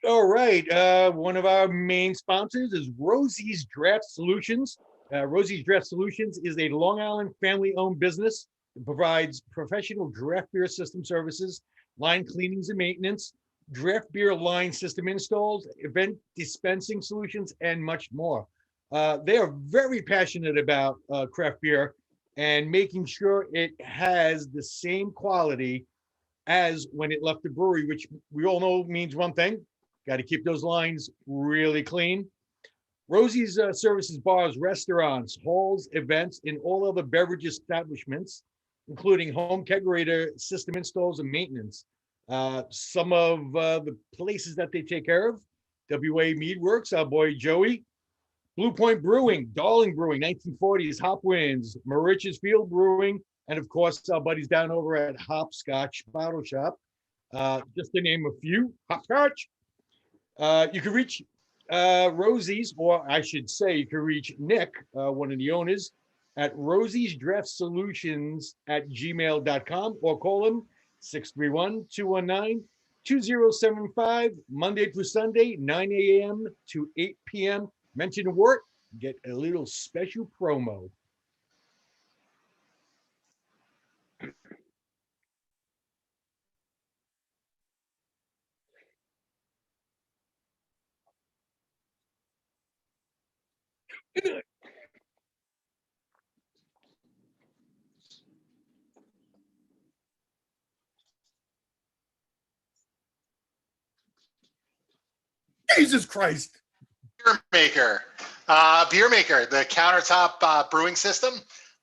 All right. One of our main sponsors is Rosie's Draft Solutions. Rosie's Draft Solutions is a Long Island family-owned business that provides professional draft beer system services, line cleanings and maintenance, draft beer line system installs, event dispensing solutions, and much more. They are very passionate about craft beer and making sure it has the same quality as when it left the brewery, which we all know means one thing: got to keep those lines really clean. Rosie's services bars, restaurants, halls, events, and all other beverage establishments, including home kegerator system installs and maintenance. Some of the places that they take care of: WA Meadworks, our boy Joey; Blue Point Brewing, Darling Brewing, 1940s, Hopwinds, Morich's Field Brewing, and of course, our buddies down over at Hopscotch Bottle Shop. Just to name a few: Hopscotch. You can reach Rosie's, or I should say, you can reach Nick, one of the owners, at Rosie's Draft Solutions at gmail.com, or call him 631-219-2075, Monday through Sunday, 9 a.m. to 8 p.m. Mention Wort, get a little special promo. Jesus Christ. Beer maker, the Countertop brewing system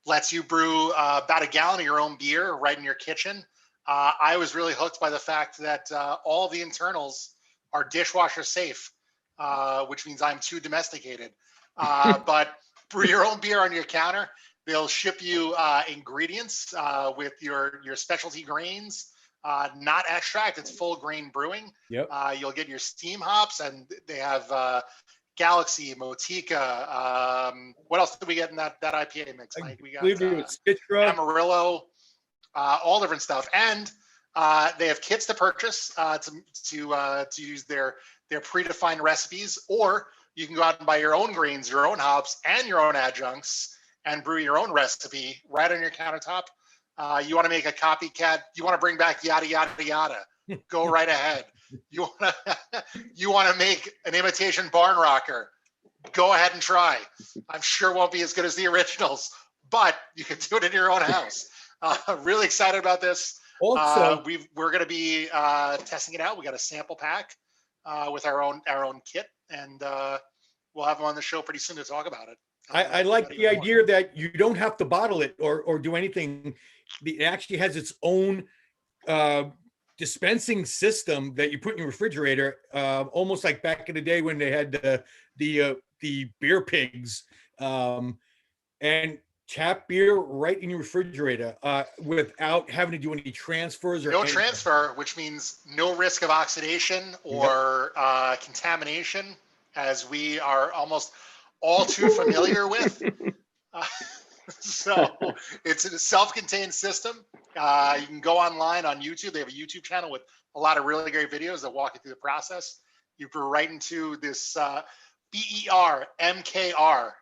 lets you brew about a gallon of your own beer right in your kitchen. I was really hooked by the fact that all the internals are dishwasher safe, which means I'm too domesticated. But brew your own beer on your counter. They'll ship you ingredients with your specialty grains. Not extract, it's full grain brewing. Yep. You'll get your steam hops, and they have Galaxy, Motica. What else did we get in that IPA mix, Mike? We got Amarillo, all different stuff. And they have kits to purchase to use their predefined recipes, or you can go out and buy your own grains, your own hops, and your own adjuncts, and brew your own recipe right on your countertop. You want to make a copycat? You want to bring back yada yada yada? Go right ahead. You want to make an imitation barn rocker? Go ahead and try. I'm sure it won't be as good as the originals, but you can do it in your own house. Really excited about this. Also, we're going to be testing it out. We got a sample pack with our own kit, and we'll have them on the show pretty soon to talk about it. I like the idea that you don't have to bottle it or do anything. It actually has its own dispensing system that you put in your refrigerator, almost like back in the day when they had the beer pigs, and tap beer right in your refrigerator without having to do any transfers or no anything. transfer, which means no risk of oxidation or contamination, as we are almost all too familiar with. So it's a self-contained system. You can go online on YouTube. They have a YouTube channel with a lot of really great videos that walk you through the process. You go right into this BER MKR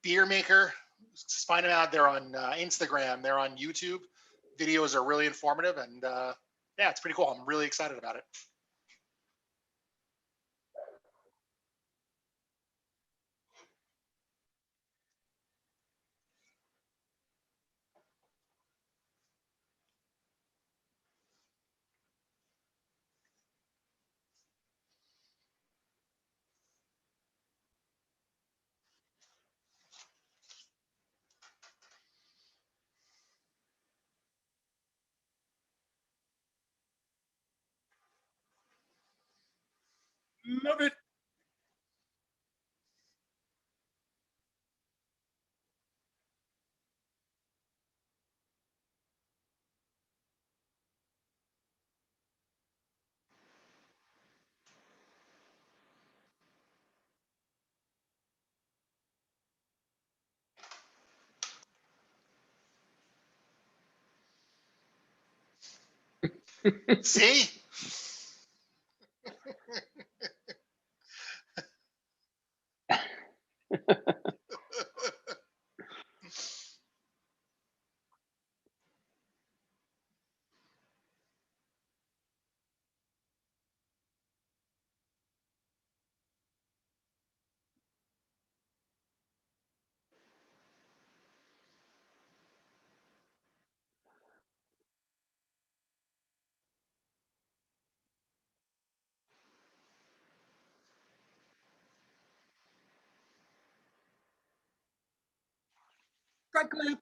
beer maker. Just find them out. They're on Instagram. They're on YouTube. Videos are really informative, and yeah, it's pretty cool. I'm really excited about it. Love it. See? Right clip.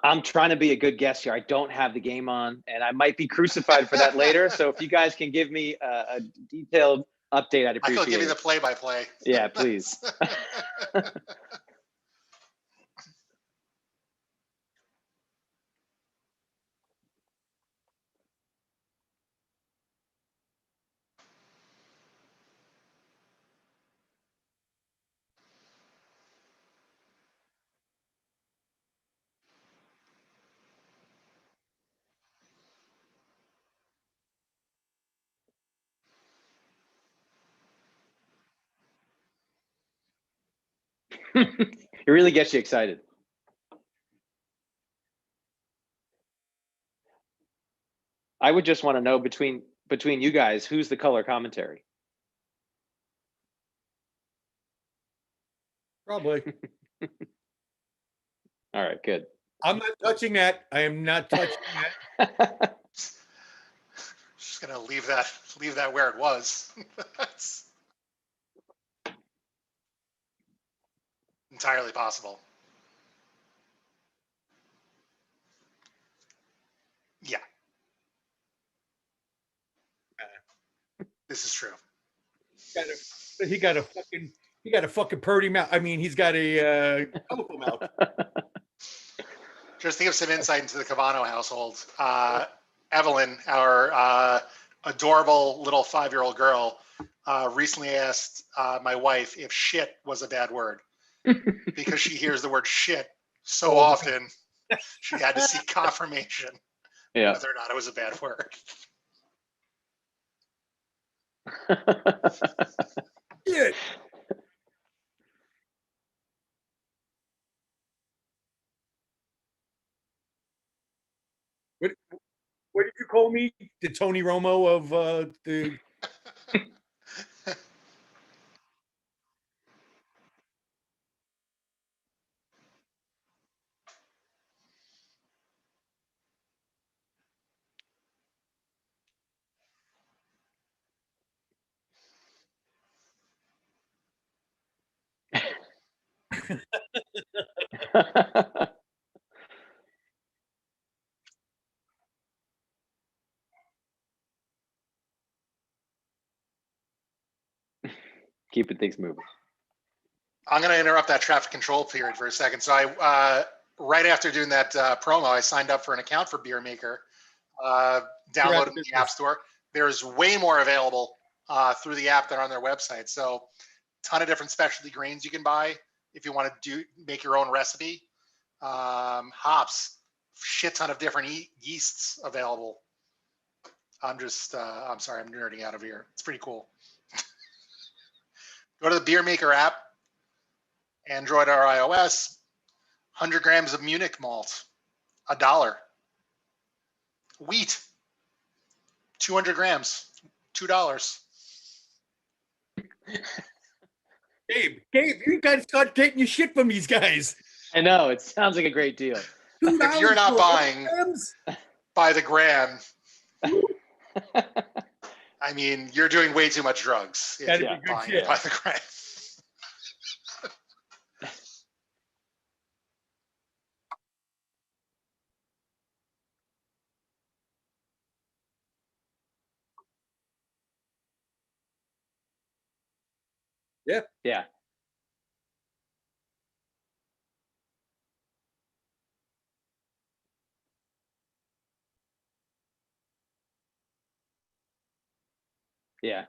I'm trying to be a good guest here. I don't have the game on, and I might be crucified for that later. So if you guys can give me a detailed update, I'd appreciate it. I can give you the play-by-play. Yeah, please. It really gets you excited. I would just want to know between you guys, who's the color commentary? Probably. All right, good. I'm not touching that. I am not touching that. Just gonna leave that where it was. That's entirely possible. Yeah. This is true. He got a fucking purdy mouth. I mean, he's got a colorful mouth. Just to give some insight into the Cavano household, Evelyn, our adorable little 5-year-old girl, recently asked my wife if shit was a bad word because she hears the word shit so often. She had to seek confirmation whether or not it was a bad word. Yeah. What did you call me? The Tony Romo of the. Keeping things moving. I'm going to interrupt that traffic control period for a second. So I, right after doing that promo, I signed up for an account for Beer Maker, downloaded the App Store. There's way more available through the app than on their website. So ton of different specialty grains you can buy if you want to make your own recipe. Hops, shit ton of different yeasts available. I'm sorry, I'm nerding out of here. It's pretty cool. Go to the Beer Maker app, Android or iOS, 100 grams of Munich malt, $1. Wheat, 200 grams, $2. Gabe, you guys start getting your shit from these guys. I know, it sounds like a great deal. If you're not buying by the gram, I mean, you're doing way too much drugs if you're buying it by the gram. Yeah. Yeah. Yeah.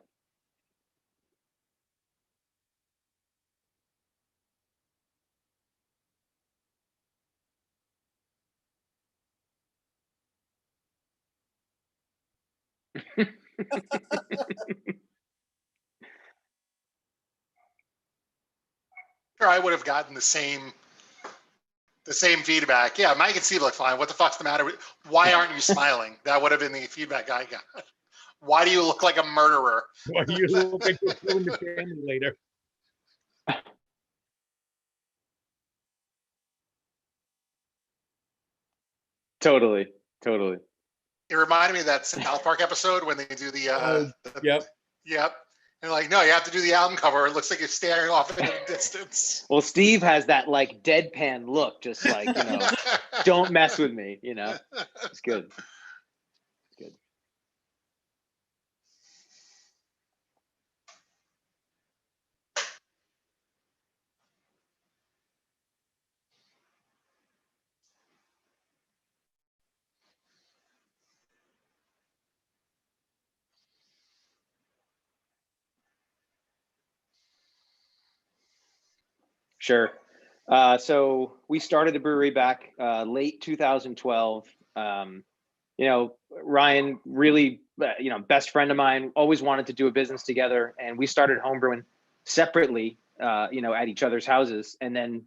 Sure, I would have gotten the same feedback. Yeah, Mike and Steve look fine. What the fuck's the matter? Why aren't you smiling? That would have been the feedback I got. Why do you look like a murderer? Why do you look like you're killing the family later? Totally. It reminded me of that South Park episode when they do the Yep. And like, no, you have to do the album cover. It looks like you're staring off into the distance. Well, Steve has that like deadpan look, just like, don't mess with me, It's good. Sure. So we started the brewery back late 2012. Ryan, really, best friend of mine, always wanted to do a business together, and we started homebrewing separately, at each other's houses, and then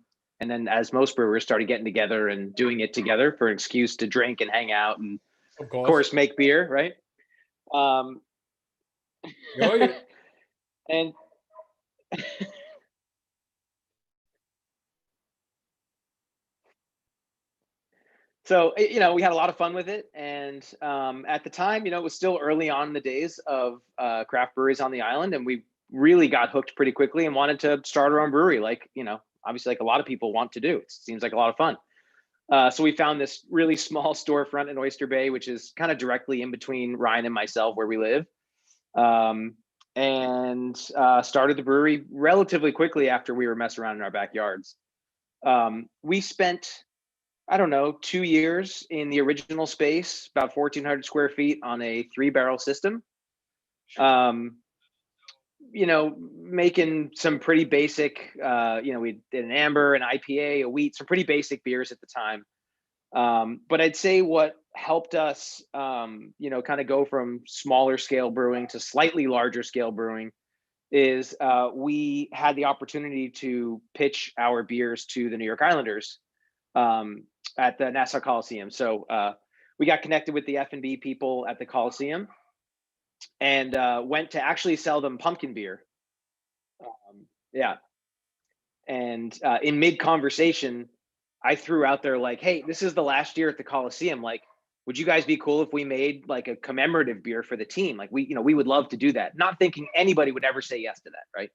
as most brewers started getting together and doing it together for an excuse to drink and hang out and of course make beer, right? And so, we had a lot of fun with it. And at the time, it was still early on in the days of craft breweries on the island. And we really got hooked pretty quickly and wanted to start our own brewery. Like, obviously like a lot of people want to do. It seems like a lot of fun. So we found this really small storefront in Oyster Bay, which is kind of directly in between Ryan and myself where we live. And started the brewery relatively quickly after we were messing around in our backyards. We spent, 2 years in the original space, about 1,400 square feet on a 3-barrel system. Making some pretty basic, we did an amber, an IPA, a wheat, some pretty basic beers at the time. But I'd say what helped us, kind of go from smaller scale brewing to slightly larger scale brewing is we had the opportunity to pitch our beers to the New York Islanders at the Nassau Coliseum. So we got connected with the F&B people at the Coliseum and went to actually sell them pumpkin beer. And in mid-conversation, I threw out there like, hey, this is the last year at the Coliseum. Like, would you guys be cool if we made like a commemorative beer for the team? Like we would love to do that. Not thinking anybody would ever say yes to that, right?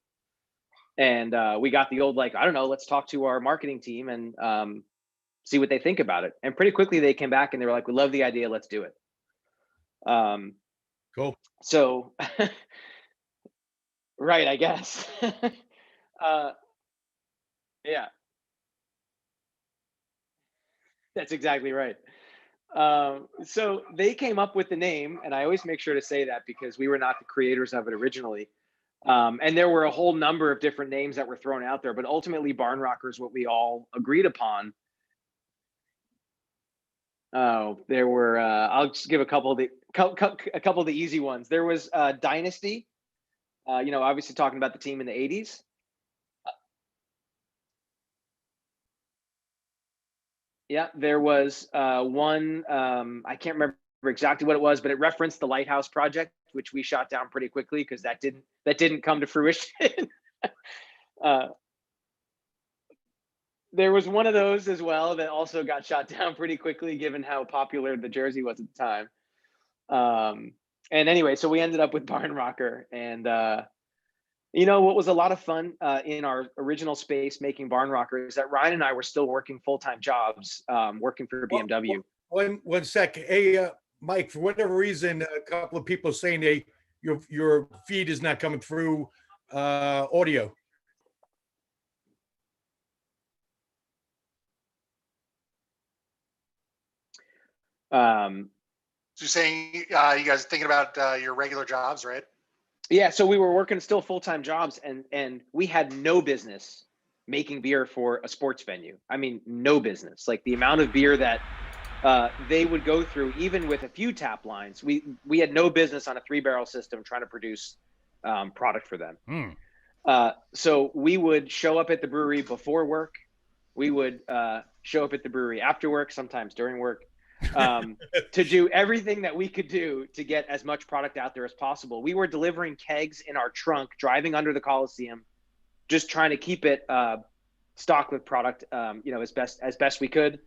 And we got the old, like, I don't know, let's talk to our marketing team and see what they think about it. And pretty quickly they came back and they were like, we love the idea, let's do it. Cool. So, right, I guess. Yeah, that's exactly right. So they came up with the name, and I always make sure to say that because we were not the creators of it originally. And there were a whole number of different names that were thrown out there, but ultimately Barn Rocker is what we all agreed upon. Oh, there were, I'll just give a couple of the easy ones. There was Dynasty, obviously talking about the team in the 80s. Yeah, there was one, I can't remember exactly what it was, but it referenced the Lighthouse Project, which we shot down pretty quickly because that didn't come to fruition. There was one of those as well that also got shot down pretty quickly, given how popular the jersey was at the time. And anyway, so we ended up with Barn Rocker, and what was a lot of fun in our original space making Barn Rocker is that Ryan and I were still working full-time jobs, working for BMW. One second. Hey, Mike, for whatever reason, a couple of people are saying your feed is not coming through audio. So you're saying you guys are thinking about your regular jobs, right? Yeah, so we were working still full-time jobs, and we had no business making beer for a sports venue. I mean, no business. Like the amount of beer that they would go through, even with a few tap lines, we had no business on a 3-barrel system trying to produce product for them. So we would show up at the brewery before work. We would show up at the brewery after work, sometimes during work, to do everything that we could do to get as much product out there as possible. We were delivering kegs in our trunk, driving under the Coliseum, just trying to keep it stocked with product, as best we could.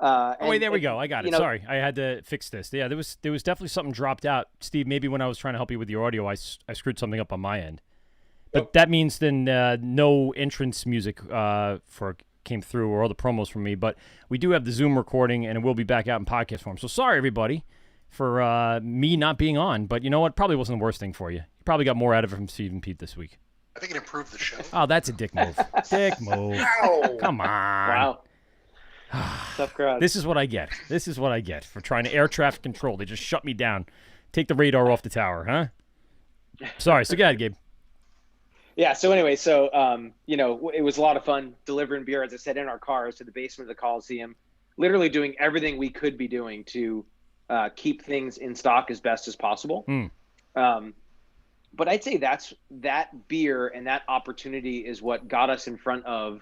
Wait, there we go. I got it. Sorry, I had to fix this. Yeah, there was definitely something dropped out. Steve, maybe when I was trying to help you with your audio, I screwed something up on my end. But that means then no entrance music came through or all the promos from me. But we do have the Zoom recording, and it will be back out in podcast form. So sorry, everybody, for me not being on. But you know what? Probably wasn't the worst thing for you. You probably got more out of it from Steve and Pete this week. I think it improved the show. Oh, that's a dick move. Dick move. Wow. Come on. Wow. Tough crowd. This is what I get. This is what I get for trying to air traffic control. They just shut me down. Take the radar off the tower, huh? Sorry. So go ahead, Gabe. Yeah. So anyway, it was a lot of fun delivering beer, as I said, in our cars to the basement of the Coliseum, literally doing everything we could be doing to keep things in stock as best as possible. But I'd say that beer and that opportunity is what got us in front of,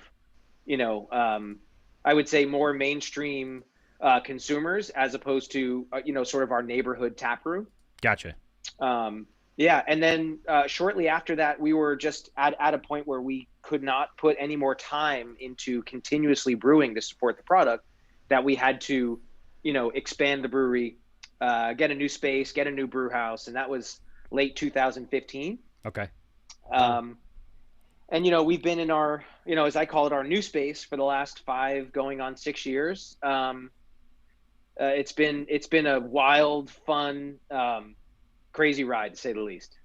I would say more mainstream consumers as opposed to, sort of our neighborhood tap room. Gotcha. Yeah. And then shortly after that, we were just at a point where we could not put any more time into continuously brewing to support the product, that we had to, expand the brewery, get a new space, get a new brew house. And that was late 2015. Okay. And, we've been in our, as I call it, our new space for the last 5 going on 6 years. It's been a wild, fun, crazy ride, to say the least.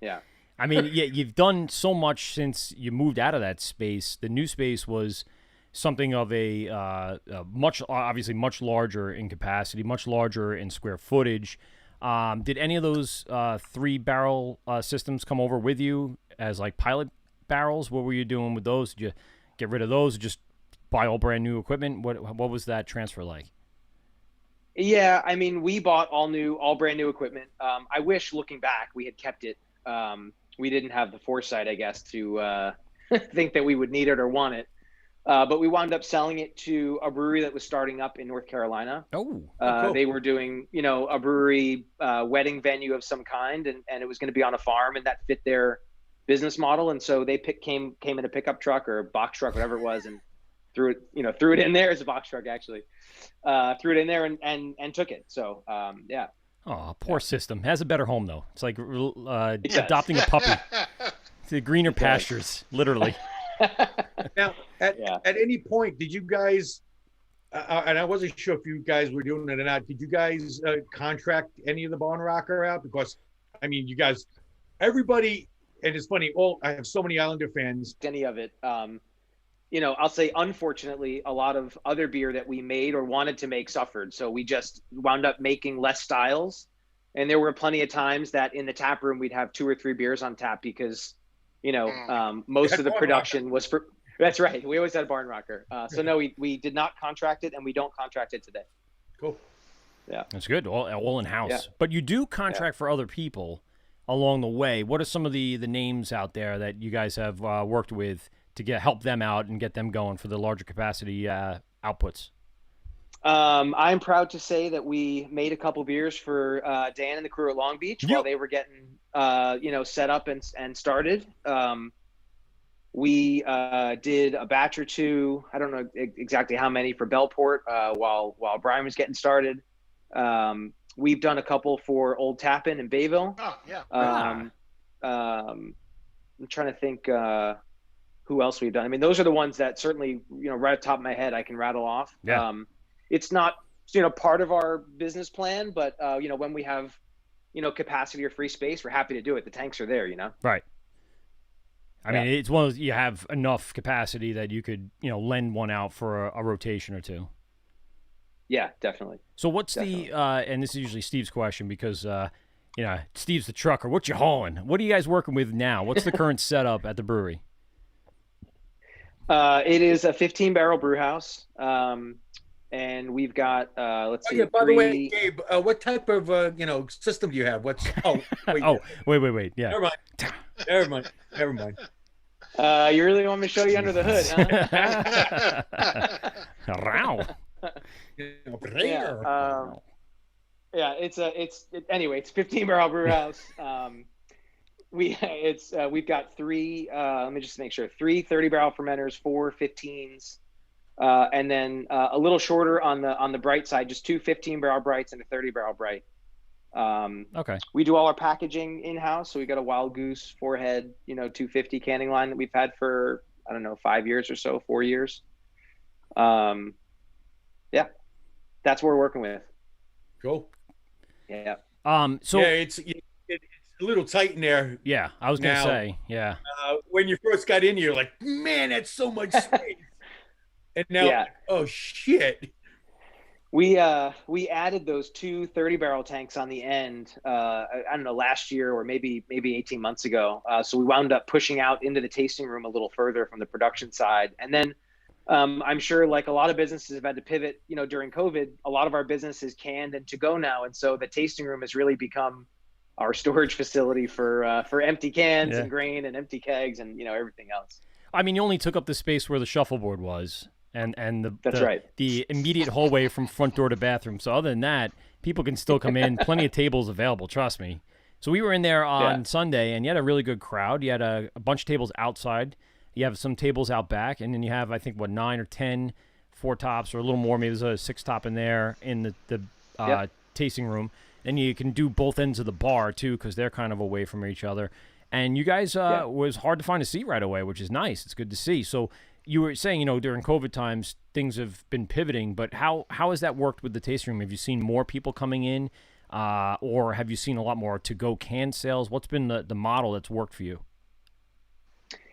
Yeah. I mean, yeah, you've done so much since you moved out of that space. The new space was something of a obviously much larger in capacity, much larger in square footage. Did any of those 3-barrel systems come over with you as like pilot barrels? What were you doing with those? Did you get rid of those or just buy all brand new equipment? What was that transfer like? Yeah, I mean, we bought all brand new equipment. I wish, looking back, we had kept it. We didn't have the foresight, I guess, to think that we would need it or want it. But we wound up selling it to a brewery that was starting up in North Carolina. Cool. They were doing, a brewery wedding venue of some kind, and it was going to be on a farm, and that fit their business model. And so they came in a pickup truck or a box truck, whatever it was, and threw it in there as a box truck, actually. Threw it in there and took it. So, yeah. Oh, poor system. Has a better home, though. It's like adopting a puppy. The greener pastures, literally. Now, at any point, did you guys, and I wasn't sure if you guys were doing it or not, did you guys contract any of the barn rocker out? Because, I mean, you guys, everybody, and it's funny, I have so many Islander fans. Any of it. I'll say, unfortunately, a lot of other beer that we made or wanted to make suffered. So we just wound up making less styles. And there were plenty of times that in the tap room, we'd have 2 or 3 beers on tap because, most of the production was for, that's right. We always had a barn rocker. So no, we did not contract it, and we don't contract it today. Cool. Yeah. That's good. All in-house. Yeah. But you do contract for other people along the way. What are some of the names out there that you guys have worked with to help them out and get them going for the larger capacity outputs? I'm proud to say that we made a couple beers for Dan and the crew at Long Beach while they were getting, set up and started. We did a batch or 2. I don't know exactly how many for Bellport while Brian was getting started. We've done a couple for Old Tappan in Bayville. Oh, yeah. I'm trying to think who else we've done. I mean, those are the ones that certainly, right at the top of my head, I can rattle off. Yeah. It's not, part of our business plan, but, when we have, capacity or free space, we're happy to do it. The tanks are there, Right. I mean, it's one of those, you have enough capacity that you could, lend one out for a rotation or 2. Yeah, definitely. So what's the, and this is usually Steve's question because, Steve's the trucker. What you hauling? What are you guys working with now? What's the current setup at the brewery? It is a 15-barrel brew house. And we've got, let's see. By the way, Gabe, what type of, system do you have? Wait. Wait. Yeah. Never mind. You really want me to show you under the hood, huh? Wow. It's 15-barrel brew house. We've got 3. Let me just make sure. 3 30-barrel fermenters, 4 15s, and then a little shorter on the bright side, just 2 15-barrel brights and a 30-barrel bright. Okay. We do all our packaging in-house, so we got a Wild Goose 4-head, 250 canning line that we've had for 5 years or so, 4 years. That's what we're working with. Cool. Yeah. So it's a little tight in there. Yeah, I was gonna say. Yeah. When you first got in, you're like, man, that's so much space. And now, oh shit. We added those 2 30-barrel tanks on the end. I don't know, last year or maybe 18 months ago. So we wound up pushing out into the tasting room a little further from the production side, and then. I'm sure, like a lot of businesses have had to pivot, during COVID, a lot of our business is canned and to go now. And so the tasting room has really become our storage facility for empty cans and grain and empty kegs and, everything else. I mean, you only took up the space where the shuffleboard was and That's right. The immediate hallway from front door to bathroom. So other than that, people can still come in. Plenty of tables available, trust me. So we were in there on Sunday, and you had a really good crowd. You had a bunch of tables outside. You have some tables out back, and then you have, I think, 9 or 10 4-tops or a little more. Maybe there's a 6-top in there in the tasting room. And you can do both ends of the bar, too, because they're kind of away from each other. And you guys was hard to find a seat right away, which is nice. It's good to see. So you were saying, during COVID times, things have been pivoting. But how has that worked with the tasting room? Have you seen more people coming in, or have you seen a lot more to-go can sales? What's been the model that's worked for you?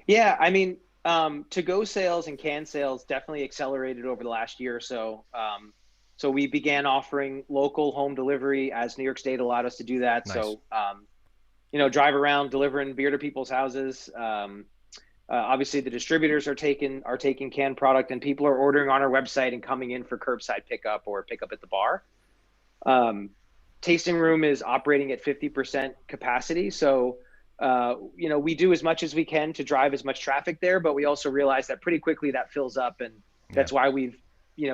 Yeah, I mean, to-go sales and can sales definitely accelerated over the last year or so. So we began offering local home delivery as New York State allowed us to do that. Nice. So, drive around delivering beer to people's houses. Obviously, the distributors are taking canned product, and people are ordering on our website and coming in for curbside pickup or pickup at the bar. Tasting room is operating at 50% capacity, so. We do as much as we can to drive as much traffic there, but we also realize that pretty quickly that fills up, and that's why we've,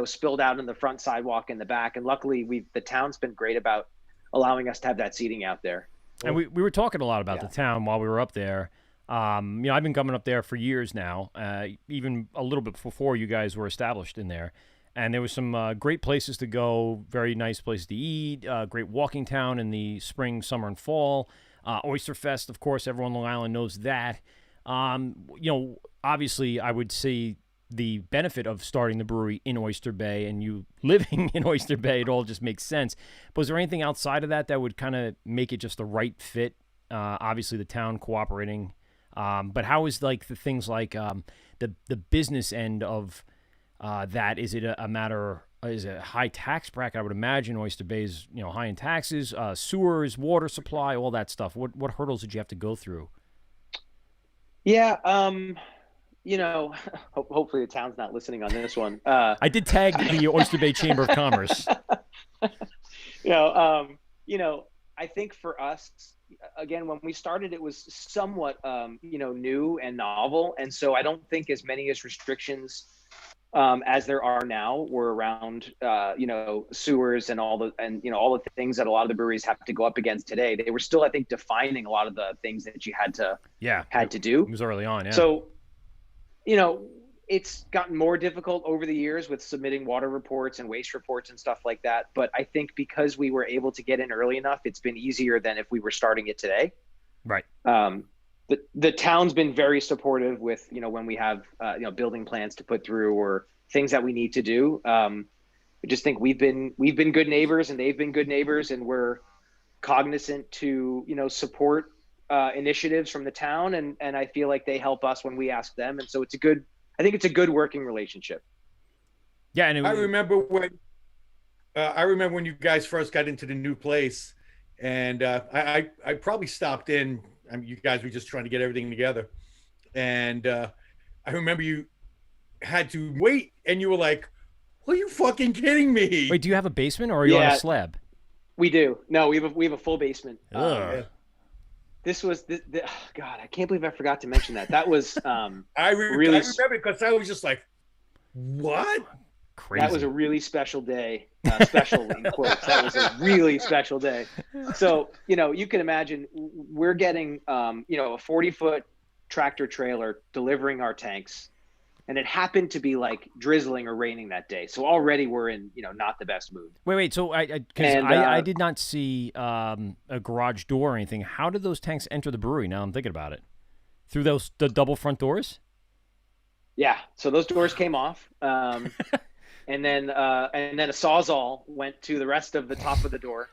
spilled out in the front sidewalk in the back. And luckily the town's been great about allowing us to have that seating out there. And we were talking a lot about the town while we were up there. I've been coming up there for years now, even a little bit before you guys were established in there. And there was some great places to go, very nice places to eat, great walking town in the spring, summer, and fall. Oyster Fest, of course, everyone on Long Island knows that. Obviously, I would say the benefit of starting the brewery in Oyster Bay and you living in Oyster Bay, it all just makes sense. But is there anything outside of that would kind of make it just the right fit? Obviously, the town cooperating. But how is like the things like the business end of that? Is it a matter? Is it a high tax bracket? I would imagine Oyster Bay is high in taxes, sewers, water supply, all that stuff. What hurdles did you have to go through? Yeah, hopefully the town's not listening on this one. I did tag the Oyster Bay Chamber of Commerce. I think for us, again, when we started, it was somewhat, new and novel. And so I don't think as many restrictions as there are now were around, sewers and all the things that a lot of the breweries have to go up against today. They were still, I think, defining a lot of the things that you had to do. It was early on. Yeah. So, it's gotten more difficult over the years with submitting water reports and waste reports and stuff like that. But I think because we were able to get in early enough, it's been easier than if we were starting it today. Right. The town's been very supportive with, when we have, building plans to put through or things that we need to do. I just think we've been good neighbors and they've been good neighbors, and we're cognizant to, support initiatives from the town. And I feel like they help us when we ask them. And so I think it's a good working relationship. Yeah. And I remember when you guys first got into the new place, and I probably stopped in. I mean, you guys were just trying to get everything together. And I remember you had to wait, and you were like, are you fucking kidding me? Wait, do you have a basement, or are you on a slab? We do. No, we have a full basement. This was God, I can't believe I forgot to mention that. That was I remember because I was just like, what? Crazy. That was a really special day. Special in quotes. That was a really special day. So, you can imagine we're getting a 40-foot tractor trailer delivering our tanks. And it happened to be like drizzling or raining that day. So already we're in, not the best mood. Wait. So I did not see a garage door or anything. How did those tanks enter the brewery? Now I'm thinking about it. Through the double front doors? Yeah. So those doors came off. And then a Sawzall went to the rest of the top of the door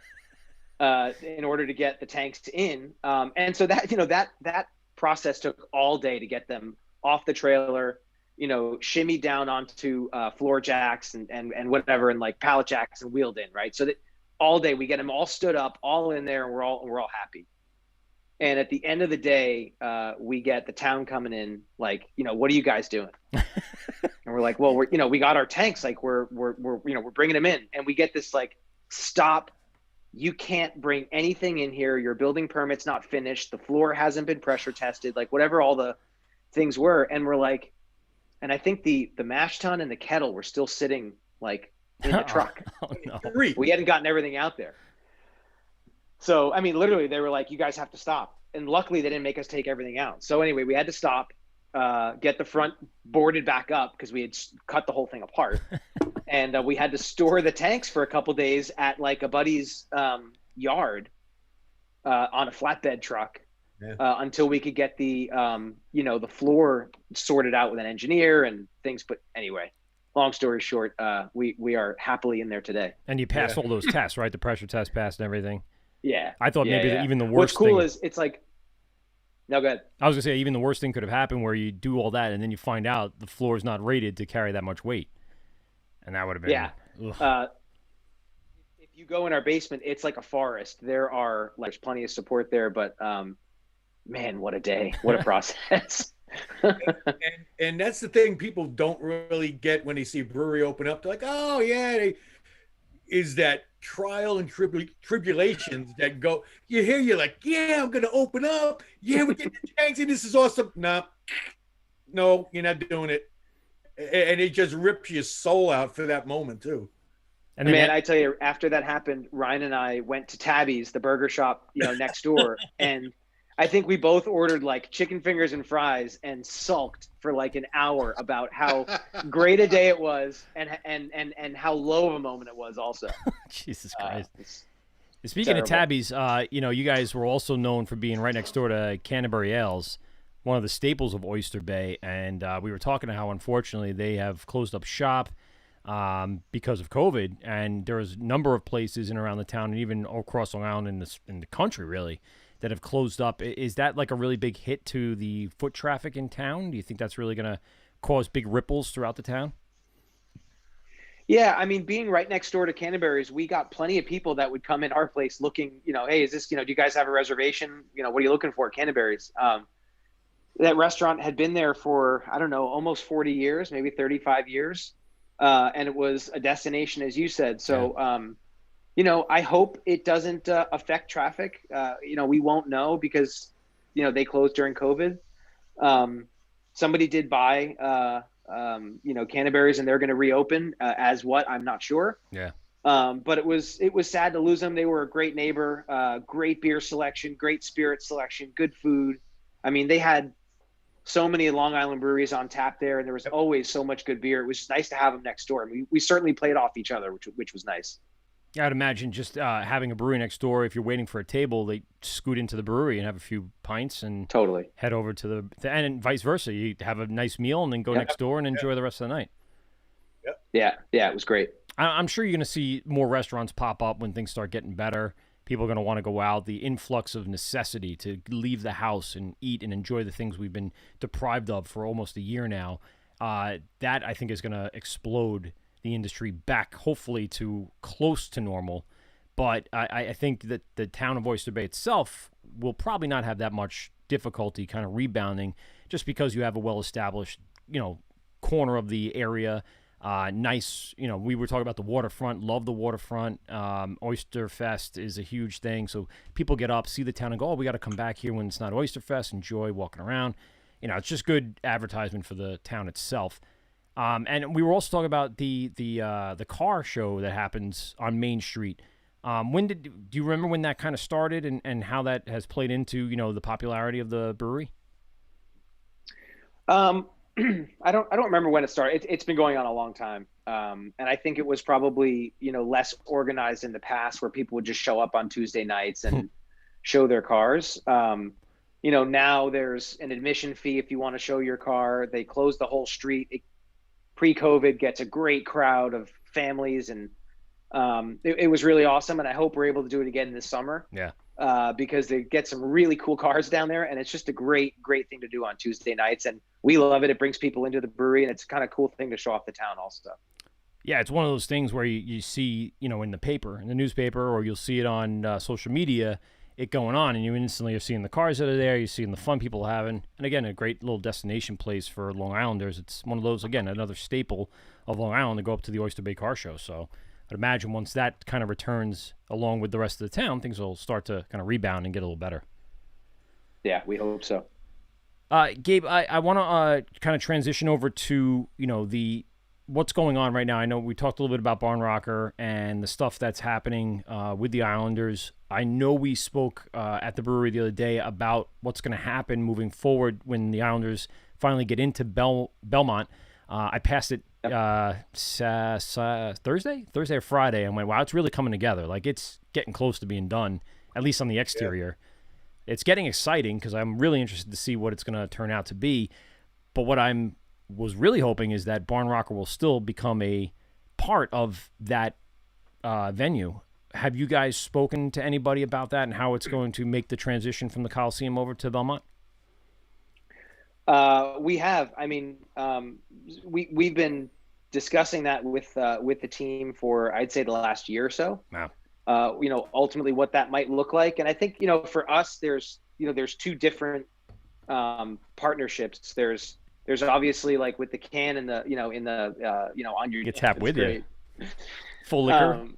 in order to get the tanks in. And so that process took all day to get them off the trailer, shimmy down onto floor jacks and whatever, and like pallet jacks and wheeled in, right? So that all day we get them all stood up, all in there, and we're all happy. And at the end of the day, we get the town coming in, like, what are you guys doing? And we're like, well, we got our tanks, like we're bringing them in, and we get this like, stop. You can't bring anything in here. Your building permit's not finished. The floor hasn't been pressure tested, like whatever all the things were. And we're like, and I think the mash tun and the kettle were still sitting like in the truck. Oh, no. We hadn't gotten everything out there. So, I mean, literally they were like, you guys have to stop. And luckily they didn't make us take everything out. So anyway, we had to stop, get the front boarded back up because we had cut the whole thing apart. And we had to store the tanks for a couple days at like a buddy's yard on a flatbed truck. Yeah. Until we could get the the floor sorted out with an engineer and things. But anyway, long story short, we are happily in there today. And you passed all those tests, right? The pressure test passed and everything. Yeah. I thought maybe even the worst thing. What's cool thing is it's like, no, go ahead. I was gonna say even the worst thing could have happened where you do all that and then you find out the floor is not rated to carry that much weight, and that would have been If you go in our basement, it's like a forest. There's plenty of support there, but man, what a day. What a process. and that's the thing people don't really get when they see a brewery open up. They're like, oh, yeah, is that trial and tribulations that go, you're like, yeah, I'm going to open up. Yeah, we get the tanks and this is awesome. No, you're not doing it. And it just rips your soul out for that moment, too. And man, I tell you, after that happened, Ryan and I went to Tabby's, the burger shop, next door, and I think we both ordered like chicken fingers and fries and sulked for like an hour about how great a day it was and how low of a moment it was also. Jesus Christ. Speaking of Tabby's, you guys were also known for being right next door to Canterbury Ales, one of the staples of Oyster Bay, and we were talking to how unfortunately they have closed up shop because of COVID, and there's a number of places in and around the town, and even across Long Island in the country, really, that have closed up. Is that like a really big hit to the foot traffic in town? Do you think that's really going to cause big ripples throughout the town? Yeah, I mean, being right next door to Canterbury's, we got plenty of people that would come in our place looking, hey, is this, do you guys have a reservation? What are you looking for at Canterbury's? That restaurant had been there for, I don't know, almost 40 years, maybe 35 years. And it was a destination, as you said. So, I hope it doesn't affect traffic. We won't know because, they closed during COVID. Somebody did buy, Canterbury's, and they're going to reopen as what, I'm not sure. Yeah. But it was sad to lose them. They were a great neighbor, great beer selection, great spirit selection, good food. I mean, they had so many Long Island breweries on tap there, and there was always so much good beer. It was just nice to have them next door. I mean, we certainly played off each other, which was nice. Yeah, I'd imagine just having a brewery next door, if you're waiting for a table, they scoot into the brewery and have a few pints and totally head over to and vice versa. You have a nice meal and then go next door and enjoy the rest of the night. Yeah, it was great. I'm sure you're going to see more restaurants pop up when things start getting better. People are going to want to go out. The influx of necessity to leave the house and eat and enjoy the things we've been deprived of for almost a year now, that I think is going to explode the industry back, hopefully to close to normal. But I think that the town of Oyster Bay itself will probably not have that much difficulty kind of rebounding, just because you have a well-established, corner of the area. Nice, we were talking about the waterfront, love the waterfront. Oyster Fest is a huge thing. So people get up, see the town and go, oh, we got to come back here when it's not Oyster Fest, enjoy walking around. It's just good advertisement for the town itself. And we were also talking about the car show that happens on Main Street. Do you remember when that kind of started and how that has played into, the popularity of the brewery? I don't remember when it started. It's been going on a long time. And I think it was probably, less organized in the past, where people would just show up on Tuesday nights and show their cars. Now there's an admission fee if you want to show your car. They close the whole street. Pre-COVID gets a great crowd of families, and it was really awesome. And I hope we're able to do it again this summer. Yeah. Because they get some really cool cars down there, and it's just a great thing to do on Tuesday nights. And we love it. It brings people into the brewery, and it's kind of cool thing to show off the town also. Yeah, it's one of those things where you see, in the paper, in the newspaper, or you'll see it on social media, it going on, and you instantly are seeing the cars that are there, you're seeing the fun people having, and again, a great little destination place for Long Islanders. It's one of those, again, another staple of Long Island to go up to the Oyster Bay Car Show. So I'd imagine once that kind of returns along with the rest of the town, things will start to kind of rebound and get a little better. Yeah, we hope so. Gabe, I want to kind of transition over to, what's going on right now. I know we talked a little bit about Barn Rocker and the stuff that's happening with the Islanders. I know we spoke at the brewery the other day about what's going to happen moving forward when the Islanders finally get into Belmont. I passed it Thursday or Friday. I went, wow, it's really coming together. Like, it's getting close to being done, at least on the exterior. Yeah. It's getting exciting because I'm really interested to see what it's going to turn out to be. But what was really hoping is that Barn Rocker will still become a part of that venue. Have you guys spoken to anybody about that and how it's going to make the transition from the Coliseum over to Belmont? We have. I mean, we've been discussing that with the team for, I'd say, the last year or so. Wow. Ultimately what that might look like. And I think, for us, there's two different partnerships. There's obviously, like, with the can and the, on your get tap with you. Full liquor.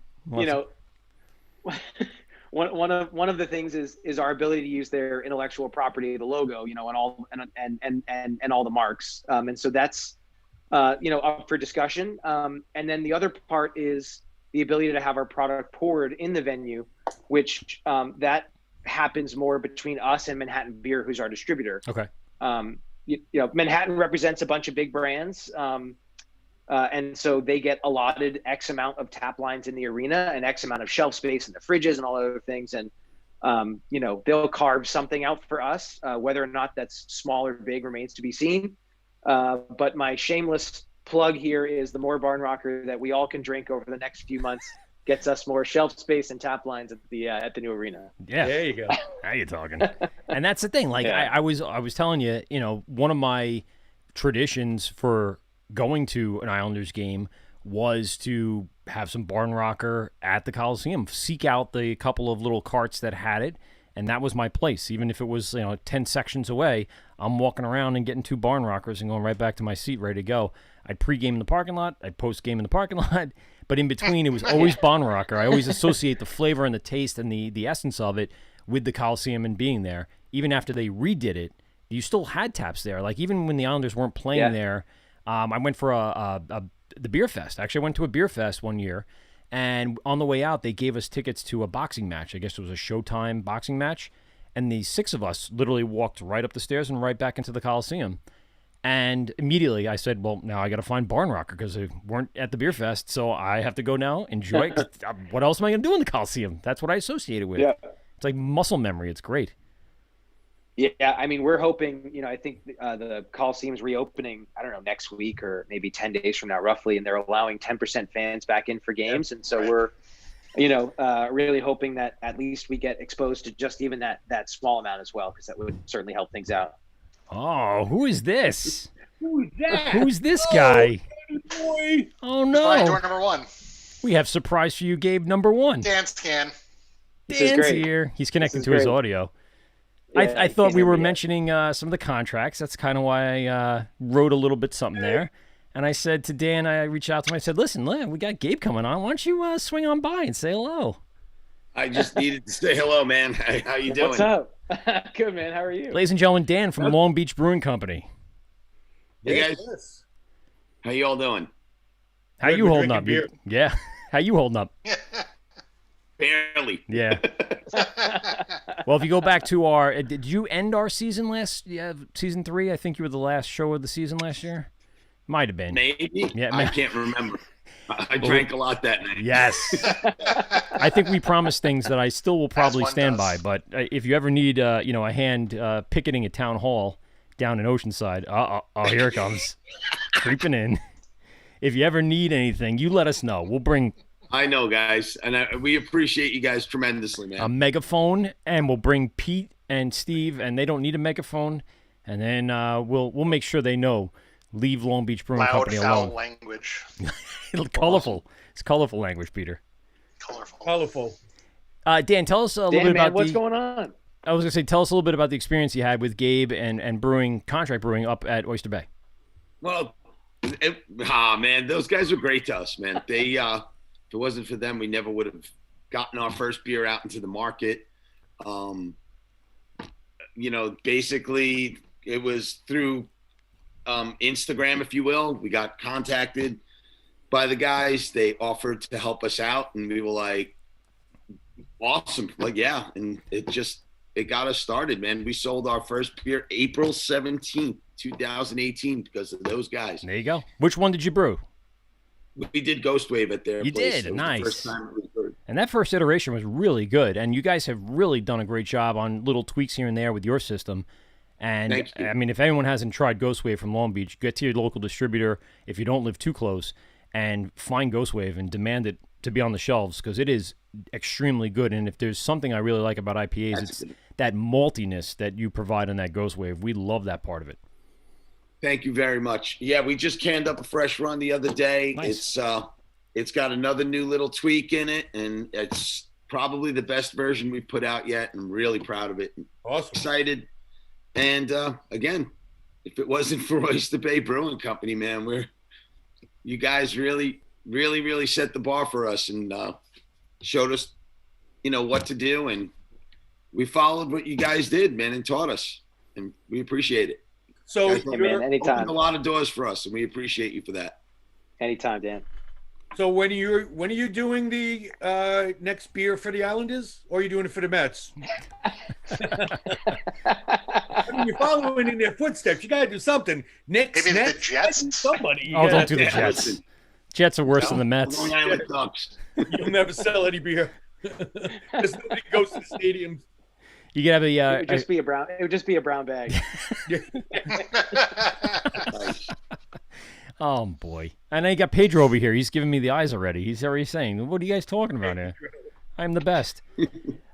One of the things is our ability to use their intellectual property, the logo, and all and all the marks. And so that's up for discussion. And then the other part is the ability to have our product poured in the venue, which that happens more between us and Manhattan Beer, who's our distributor. Okay. Manhattan represents a bunch of big brands. And so they get allotted X amount of tap lines in the arena and X amount of shelf space in the fridges and all other things. And they'll carve something out for us. Whether or not that's small or big remains to be seen. But my shameless plug here is the more Barn Rocker that we all can drink over the next few months gets us more shelf space and tap lines at the new arena. Yeah, there you go. Now you're talking. And that's the thing. Like I was telling you, one of my traditions for going to an Islanders game was to have some Barn Rocker at the Coliseum, seek out the couple of little carts that had it, and that was my place. Even if it was 10 sections away, I'm walking around and getting 2 Barn Rockers and going right back to my seat ready to go. I'd pregame in the parking lot, I'd postgame in the parking lot, but in between it was always Barn Rocker. I always associate the flavor and the taste and the essence of it with the Coliseum and being there. Even after they redid it, you still had taps there. Like even when the Islanders weren't playing there, I went for the beer fest. Actually, I went to a beer fest one year, and on the way out, they gave us tickets to a boxing match. I guess it was a Showtime boxing match, and the 6 of us literally walked right up the stairs and right back into the Coliseum. And immediately I said, well, now I got to find Barn Rocker because they weren't at the beer fest, so I have to go now, enjoy it. What else am I going to do in the Coliseum? That's what I associate it with. Yeah. It's like muscle memory. It's great. Yeah, I mean, we're hoping, I think the Coliseum's reopening, I don't know, next week or maybe 10 days from now, roughly, and they're allowing 10% fans back in for games. And so we're, really hoping that at least we get exposed to just even that small amount as well, because that would certainly help things out. Oh, who is this? Who's that? Who's this guy? Boy. Oh, no. Door number 1. We have surprise for you, Gabe, number 1. Dan's can. Dan's here. He's connecting to his audio. Yeah, I thought we were mentioning some of the contracts. That's kind of why I wrote a little bit something there. And I said to Dan, I reached out to him. I said, listen, we got Gabe coming on. Why don't you swing on by and say hello? I just needed to say hello, man. How you doing? What's up? Good, man. How are you? Ladies and gentlemen, Dan from Long Beach Brewing Company. Hey, guys. How you all doing? How you holding up? Yeah. How you holding up? Barely. Yeah. Well, if you go back to did you end our season season 3? I think you were the last show of the season last year. Might have been. Maybe. Yeah, I can't remember. I drank a lot that night. Yes. I think we promised things that I still will probably stand by. But if you ever need, a hand picketing at Town Hall down in Oceanside, here it comes, creeping in. If you ever need anything, you let us know. We'll bring. I know, guys, and we appreciate you guys tremendously, man. A megaphone, and we'll bring Pete and Steve, and they don't need a megaphone, and then we'll make sure they know. Leave Long Beach Brewing Company alone. Loud, foul language. Colorful. It's colorful language, Peter. Colorful. Dan, tell us a little bit about what's going on. I was going to say, tell us a little bit about the experience you had with Gabe and brewing, contract brewing up at Oyster Bay. Well, man, those guys were great to us, man. They, if it wasn't for them, we never would have gotten our first beer out into the market. Basically, it was through Instagram, if you will. We got contacted by the guys. They offered to help us out, and we were like, awesome. Like, yeah. And it got us started, man. We sold our first beer April 17th, 2018 because of those guys. There you go. Which one did you brew? We did Ghost Wave at their place. Did? Nice. The first time it was brewed. And that first iteration was really good. And you guys have really done a great job on little tweaks here and there with your system. And, I mean, if anyone hasn't tried Ghost Wave from Long Beach, get to your local distributor if you don't live too close and find Ghost Wave and demand it to be on the shelves because it is extremely good. And if there's something I really like about IPAs, it's that maltiness that you provide on that Ghost Wave. We love that part of it. Thank you very much. Yeah, we just canned up a fresh run the other day. Nice. It's got another new little tweak in it, and it's probably the best version we've put out yet. I'm really proud of it. Awesome. Excited. And again, if it wasn't for Oyster Bay Brewing Company, man, you guys really, really, really set the bar for us and showed us, what to do. And we followed what you guys did, man, and taught us. And we appreciate it. So, man, anytime. Opened a lot of doors for us, and we appreciate you for that. Anytime, Dan. So when are you doing the next beer for the Islanders, or are you doing it for the Mets? I mean, you're following in their footsteps. You got to do something. Maybe the Jets. Somebody. Oh, don't do the Jets. Jets are worse than the Mets. Long Island Ducks. You'll never sell any beer. Because nobody goes to the stadiums. You could have a. It would just be a brown. It would just be a brown bag. Oh boy! And I got Pedro over here. He's giving me the eyes already. He's already saying, "What are you guys talking about here?" I'm the best.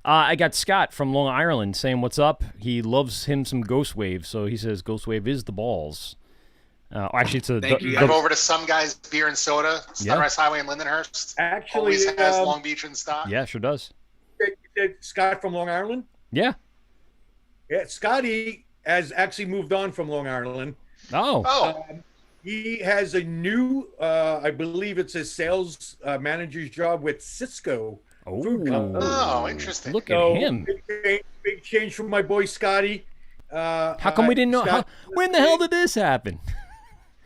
I got Scott from Long Island saying, "What's up?" He loves him some Ghost Wave, so he says Ghost Wave is the balls. Actually, it's I'm over to Some Guys Beer and Soda, Sunrise Highway in Lindenhurst. Actually, always has Long Beach in stock. Yeah, sure does. Scott from Long Island. Yeah. Yeah, Scotty has actually moved on from Long Island. Oh. He has a new, I believe it's a sales manager's job with Cisco. Oh, interesting. Look at him. Big change from my boy Scotty. How come we didn't know? When the hell did this happen?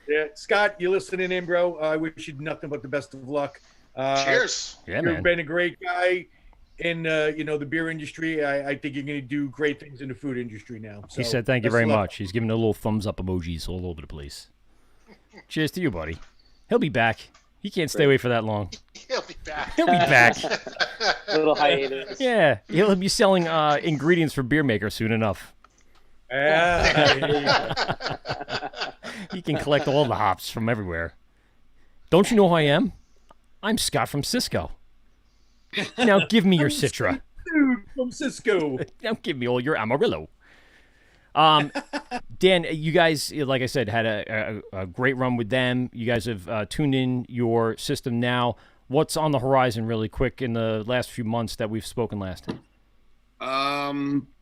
Yeah, Scott, you're listening in, bro. I wish you nothing but the best of luck. Cheers. Yeah, You've been a great guy in the beer industry. I think you're going to do great things in the food industry now. So, he said thank you very much. He's giving a little thumbs up emojis all over the place. Cheers to you, buddy. He'll be back. He can't stay away for that long. He'll be back. He'll be back. A little hiatus. Yeah, he'll be selling ingredients for beer maker soon enough. He can collect all the hops from everywhere. Don't you know who I am? I'm Scott from Cisco. Now give me your Citra. Dude from Cisco. Now give me all your Amarillo. Dan, you guys, like I said, had a great run with them. You guys have tuned in your system now. What's on the horizon really quick in the last few months that we've spoken last?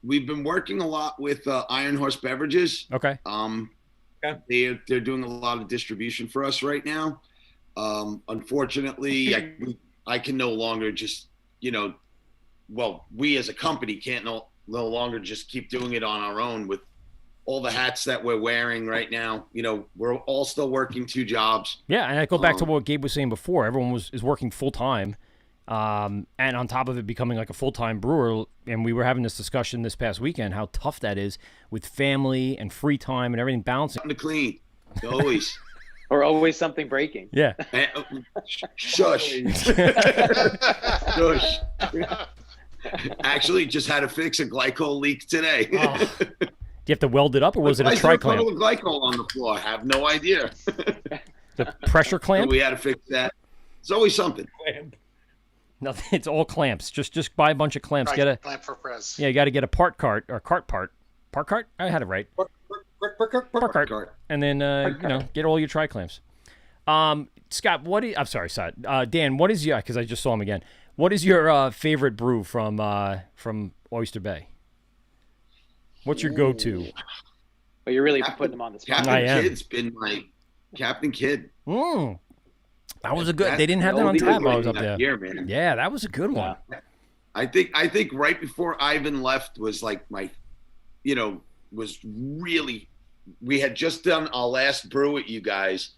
We've been working a lot with Iron Horse Beverages. Okay. They're doing a lot of distribution for us right now. Unfortunately, I can no longer just, we as a company can't no longer just keep doing it on our own with all the hats that we're wearing right now. We're all still working 2 jobs. Yeah, and I go back to what Gabe was saying before. Everyone is working full time, and on top of it becoming like a full-time brewer. And we were having this discussion this past weekend how tough that is with family and free time and everything balancing. To clean, always. Or always something breaking. Yeah. Shush. Shush. Actually, just had to fix a glycol leak today. Oh. Do you have to weld it up, or was it a tri-clamp? Puddle of glycol on the floor. I have no idea. The pressure clamp? So we had to fix that. It's always something. Nothing. It's all clamps. Just buy a bunch of clamps. Right, clamp for press. Yeah, you got to get a part cart. Part cart? I had it right. Part cart. And then get all your tri-clamps. Scott, I'm sorry, Scott. Dan, what is your? Because I just saw him again. What is your favorite brew from Oyster Bay? What's your go-to? Well, you're really putting them on the spot. Captain Kidd's been my Captain Kidd. That was a good. They didn't have that on tap while I was up there. Year, man. Yeah, that was a good one. I think right before Ivan left was like my, was really. We had just done our last brew with you guys,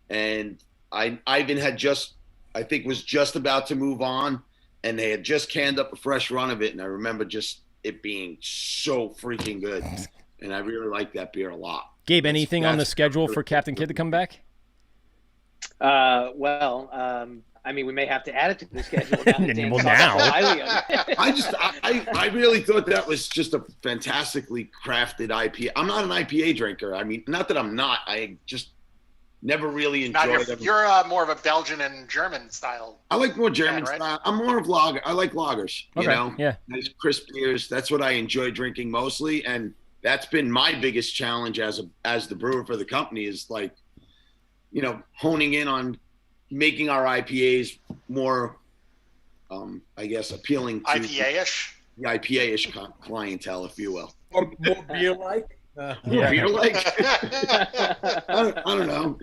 and Ivan had was just about to move on, and they had just canned up a fresh run of it, and I remember just it being so freaking good, and I really like that beer a lot. Gabe, anything on the schedule for Captain Kidd to come back? We may have to add it to the schedule now. I really thought that was just a fantastically crafted IPA. I'm not an IPA drinker. I mean, not that I'm not. I just never really enjoyed them. You're more of a Belgian and German style. I like more German style. I'm more of lager. I like lagers. Yeah. Nice crisp beers. That's what I enjoy drinking mostly, and that's been my biggest challenge as the brewer for the company is like, honing in on making our IPAs more, appealing to IPA-ish? The IPA-ish clientele, if you will. More beer-like? Beer-like? I don't know.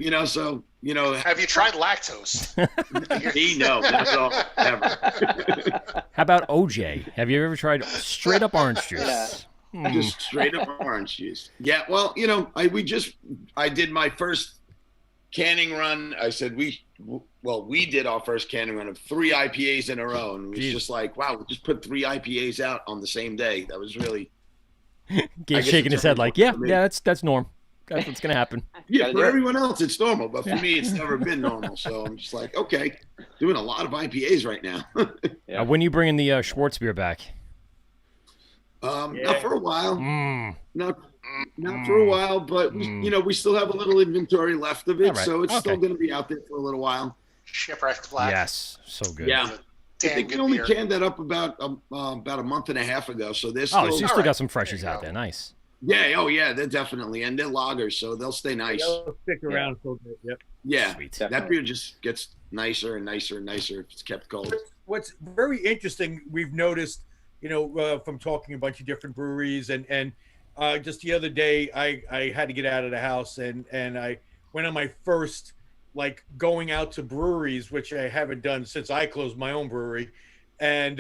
Have you tried lactose? No, not at all. Ever. How about OJ? Have you ever tried straight-up orange juice? Yeah. Just straight-up orange juice. Yeah, well, I did my first canning run. I said we did our first canning run of 3 IPAs in a row, and it was just like, wow, we just put 3 IPAs out on the same day. That was really Gabe shaking his head like, yeah, that's norm. That's what's gonna happen. Yeah, for everyone else it's normal, but for me it's never been normal. So I'm just like, okay, doing a lot of IPAs right now. When are you bringing the Schwartz beer back? Not for a while. Not for a while, but we still have a little inventory left of it, so it's still going to be out there for a little while. Shipwreck Black. Yes, so good. Yeah, I think we only canned that up about a month and a half ago, so there's still. Oh, so you still got some freshies out there. Nice. Yeah. Oh, yeah. They're definitely, and they're lagers, so they'll stay nice. They'll stick around for a bit. Yep. Yeah. Sweet. That beer just gets nicer and nicer and nicer if it's kept cold. What's very interesting, we've noticed, from talking a bunch of different breweries, and just the other day, I had to get out of the house, and I went on my first going out to breweries, which I haven't done since I closed my own brewery, and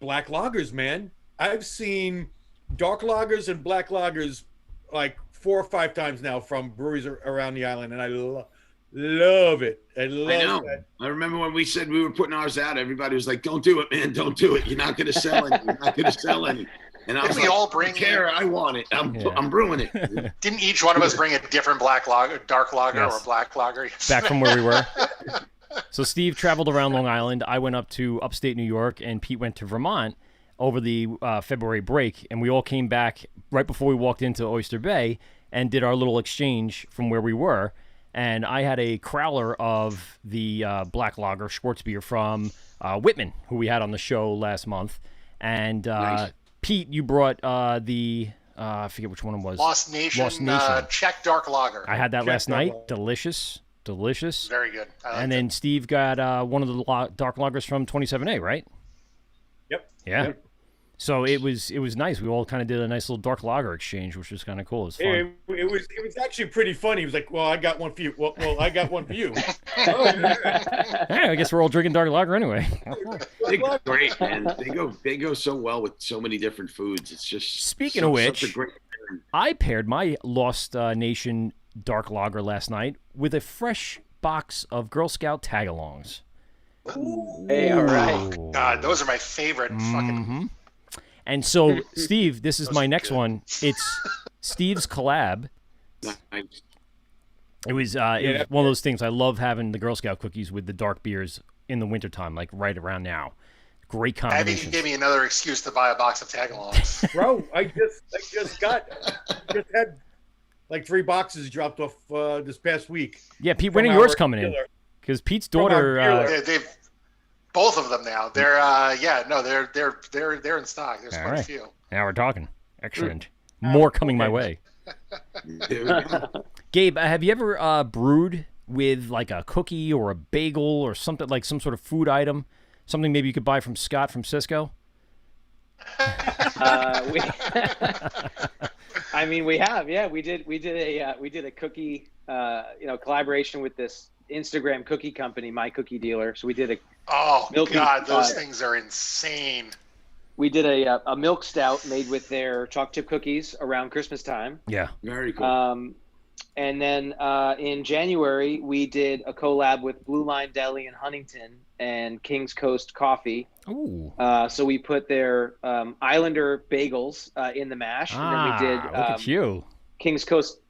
black lagers, man. I've seen dark lagers and black lagers 4 or 5 times now from breweries around the island, and I love it. I know. That. I remember when we said we were putting ours out, everybody was like, "Don't do it, man! Don't do it. You're not going to sell any. You're not going to sell any." And I was like, all bring I care. I want it. I'm brewing it. Didn't each one of us bring a different black lager, dark lager, or black lager? Back from where we were. So Steve traveled around Long Island. I went up to upstate New York, and Pete went to Vermont over the February break, and we all came back right before we walked into Oyster Bay and did our little exchange from where we were. And I had a crowler of the black lager Schwartz beer from Whitman, who we had on the show last month. And nice. Pete, you brought I forget which one it was. Lost Nation. Czech dark lager. I had that last night. Delicious. Very good. And then Steve got one of the dark lagers from 27A, right? Yep. Yeah. Yep. So it was nice. We all kind of did a nice little dark lager exchange, which was kind of cool. It was fun. It was actually pretty funny. He was like, "Well, I got one for you." Well, I got one for you. Yeah, I guess we're all drinking dark lager anyway. They're great, man. They go so well with so many different foods. It's just speaking of which, such a great I paired my Lost Nation dark lager last night with a fresh box of Girl Scout tagalongs. Ooh. Hey, all right. God, those are my favorite fucking. And so, Steve, this is my next one. It's Steve's collab. Nice. It was one of those things. I love having the Girl Scout cookies with the dark beers in the wintertime, like right around now. Great combination. I think you gave me another excuse to buy a box of tagalongs. Bro, I just had like 3 boxes dropped off this past week. Yeah, Pete, when are yours coming in? Because Pete's daughter. They've both of them now. They're they're in stock. There's quite a few. Now we're talking. Excellent. More coming my way. Gabe, have you ever brewed with like a cookie or a bagel or something, like some sort of food item? Something maybe you could buy from Scott from Cisco? I mean, we have, yeah. We did a cookie, collaboration with this Instagram cookie company, My Cookie Dealer. So we did a those things are insane. We did a milk stout made with their chalk chip cookies around Christmas time. Yeah, very cool. And then in January we did a collab with Blue Line Deli in Huntington and King's Coast Coffee. Ooh. So we put their Islander bagels in the mash, and then we did look at you. King's Coast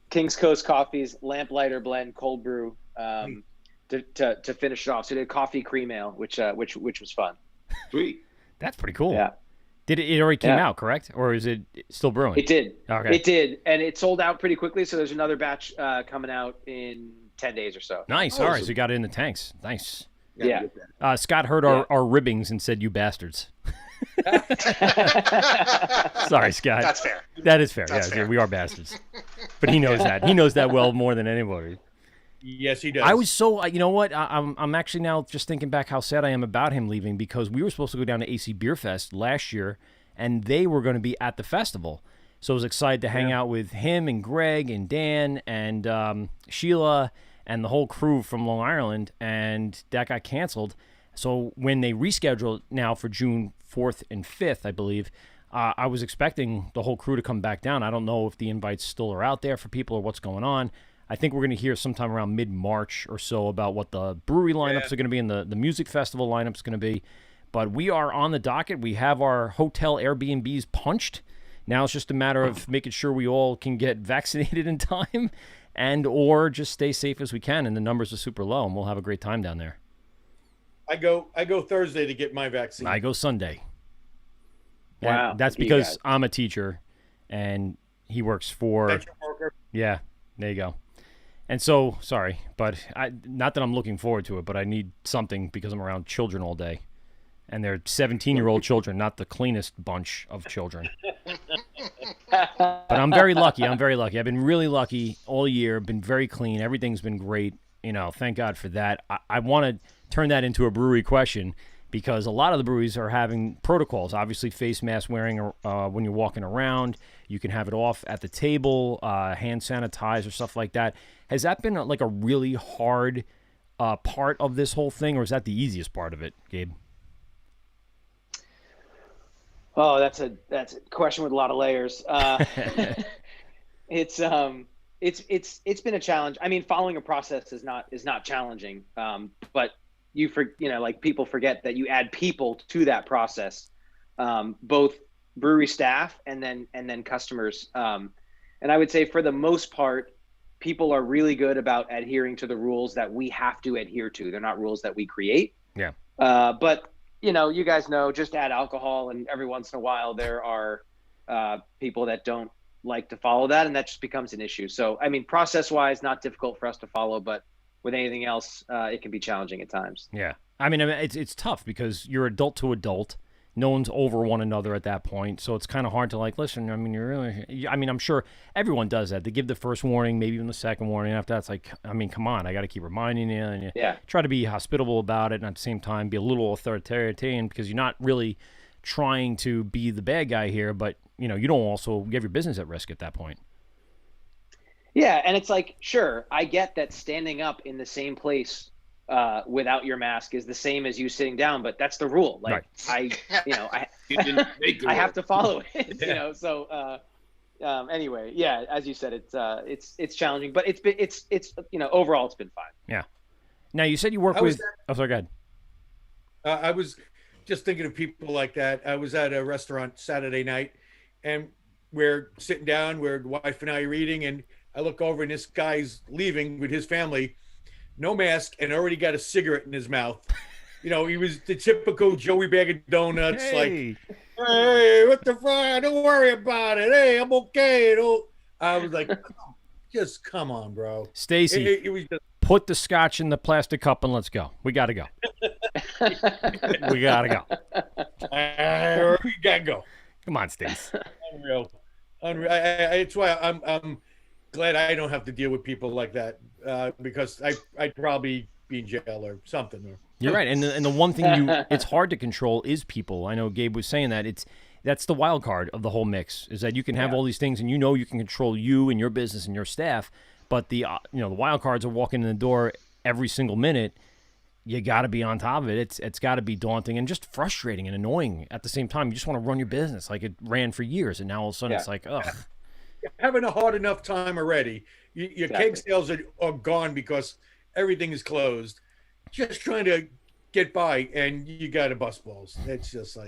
Coffee's Lamplighter blend cold brew to finish it off. So we did coffee cream ale, which was fun. Sweet. That's pretty cool. Yeah. Did it already came out, correct? Or is it still brewing? It did. Okay. It did, and it sold out pretty quickly. So there's another batch coming out in 10 days or so. Nice. All right, so you got it in the tanks. Nice. Yeah. Scott heard our ribbings and said, "You bastards." Sorry, Scott. That's fair. That is fair. That's fair. We are bastards. But he knows that. He knows that well more than anybody. Yes, he does. I was so, you know what? I'm actually now just thinking back how sad I am about him leaving, because we were supposed to go down to AC Beer Fest last year, and they were going to be at the festival. So I was excited to hang out with him and Greg and Dan and Sheila and the whole crew from Long Island, and that got canceled. So when they rescheduled now for June 4th and 5th, I believe, I was expecting the whole crew to come back down. I don't know if the invites still are out there for people or what's going on. I think we're going to hear sometime around mid-March or so about what the brewery lineups are going to be and the music festival lineups going to be. But we are on the docket. We have our hotel Airbnbs punched. Now it's just a matter of making sure we all can get vaccinated in time and or just stay safe as we can. And the numbers are super low, and we'll have a great time down there. I go Thursday to get my vaccine. I go Sunday. Wow. That's because I'm a teacher and he works for. Yeah, there you go. And so, sorry, but not that I'm looking forward to it, but I need something because I'm around children all day. And they're 17-year-old children, not the cleanest bunch of children. But I'm very lucky. I've been really lucky all year, been very clean. Everything's been great. Thank God for that. I want to turn that into a brewery question because a lot of the breweries are having protocols. Obviously, face mask wearing when you're walking around. You can have it off at the table, hand sanitizer, stuff like that. Has that been like a really hard part of this whole thing, or is that the easiest part of it, Gabe? Oh, that's a question with a lot of layers. It's been a challenge. I mean, following a process is not challenging. But people forget that you add people to that process, both brewery staff and then customers. And I would say for the most part, people are really good about adhering to the rules that we have to adhere to. They're not rules that we create. Yeah. But you guys know, just add alcohol, and every once in a while there are people that don't like to follow that, and that just becomes an issue. So, I mean, process-wise, not difficult for us to follow, but with anything else, it can be challenging at times. Yeah. I mean, it's tough because you're adult to adult. No one's over one another at that point, so it's kind of hard to listen. I mean, I'm sure everyone does that. They give the first warning, maybe even the second warning. After that's come on, I got to keep reminding you, and you try to be hospitable about it, and at the same time be a little authoritarian because you're not really trying to be the bad guy here, but you don't also give your business at risk at that point. Yeah, and it's sure, I get that standing up in the same place without your mask is the same as you sitting down, but that's the rule. Right. I have to follow it. So anyway, yeah, as you said, it's challenging, but it's overall it's been fine. Yeah. Now you said you work with. Oh, sorry, go ahead. I was just thinking of people like that. I was at a restaurant Saturday night, and we're sitting down, where the wife and I are eating, and I look over, and this guy's leaving with his family. No mask, and already got a cigarette in his mouth. He was the typical Joey Bag of Donuts, hey, what the fuck? Don't worry about it. Hey, I'm okay. I was like, just come on, bro. Stacy, it was just... put the scotch in the plastic cup and let's go. We got to go. We got to go. We got to go. Come on, Stacy. Unreal. It's why I'm glad I don't have to deal with people like that. Because I'd probably be in jail or something. You're right, and the one thing it's hard to control is people. I know Gabe was saying that that's the wild card of the whole mix is that you can have all these things and you can control you and your business and your staff, but the the wild cards are walking in the door every single minute. You got to be on top of it. It's got to be daunting and just frustrating and annoying at the same time. You just want to run your business like it ran for years, and now all of a sudden it's like, ugh. You're having a hard enough time already. Your keg sales are gone because everything is closed. Just trying to get by, and you got to bust balls. It's just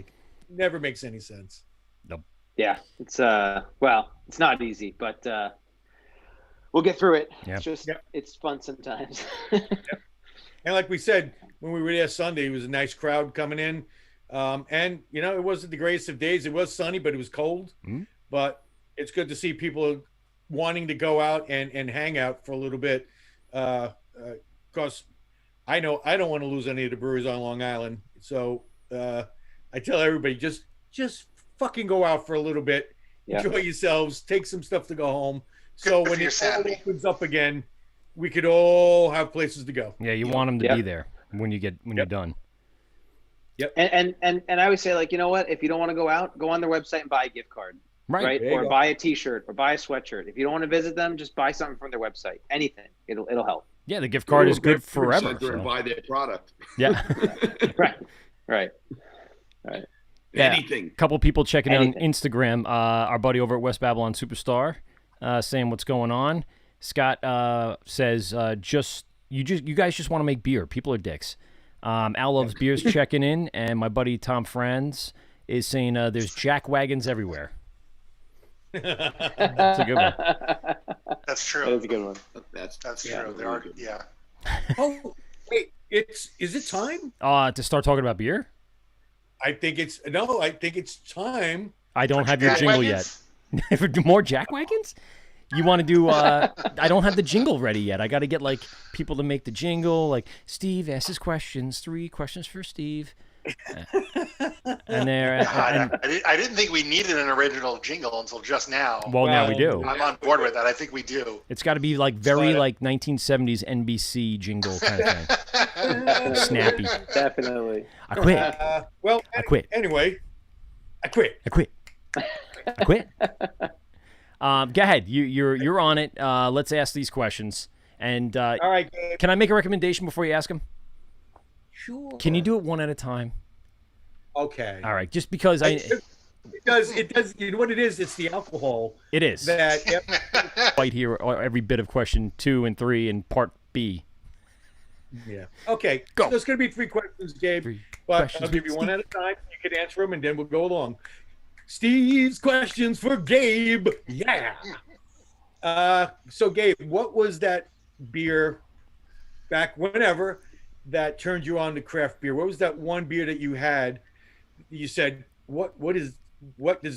never makes any sense. Nope. Yeah, it's it's not easy, but we'll get through it. Yep. It's just it's fun sometimes. Yep. And like we said, when we were there Sunday, it was a nice crowd coming in, and it wasn't the greatest of days. It was sunny, but it was cold. Mm-hmm. But it's good to see people wanting to go out and hang out for a little bit, because I know I don't want to lose any of the breweries on Long Island. So I tell everybody, just fucking go out for a little bit, enjoy yourselves, take some stuff to go home. So when it all opens up again, we could all have places to go. Yeah, you want them to be there when you're done. Yep. And I would say, you know what? If you don't want to go out, go on their website and buy a gift card. Right. Or buy a T-shirt or buy a sweatshirt. If you don't want to visit them, just buy something from their website. Anything. It'll help. Yeah, the gift card is good forever. So. Buy their product. Yeah. Right. Yeah. Anything. A couple people checking out on Instagram. Our buddy over at West Babylon Superstar saying what's going on. Scott says you guys just want to make beer. People are dicks. Al Loves Beers checking in, and my buddy Tom Franz is saying there's jack wagons everywhere. That's a good one. That's true. That's a good one. That's yeah, true. There are, yeah. Oh, wait, is it time? To start talking about beer? I think it's time. I don't have your Jack jingle Wagons? yet. More Jack Wagons? You want to do, I don't have the jingle ready yet. I got to get like people to make the jingle. Like, Steve asks his questions. 3 questions for Steve. And there. I didn't think we needed an original jingle until just now. Well, now we do. I'm on board with that. I think we do. It's got to be like very like 1970s NBC jingle kind of thing. Snappy. Definitely. I quit. I quit. Anyway, I quit. I quit. I quit. Go ahead. You're on it. Let's ask these questions. And all right, Gabe. Can I make a recommendation before you ask them? Sure. Can you do it one at a time? Okay. All right. Just because it does. You know what it is? It's the alcohol. It is. That right here, every bit of question 2 and 3 and part B. Yeah. Okay. Go. So there's going to be 3 questions, Gabe. But I'll give you one at a time. You can answer them, and then we'll go along. Steve's questions for Gabe. Yeah. So Gabe, what was that beer back whenever that turned you on to craft beer? What was that one beer that you had? You said, what is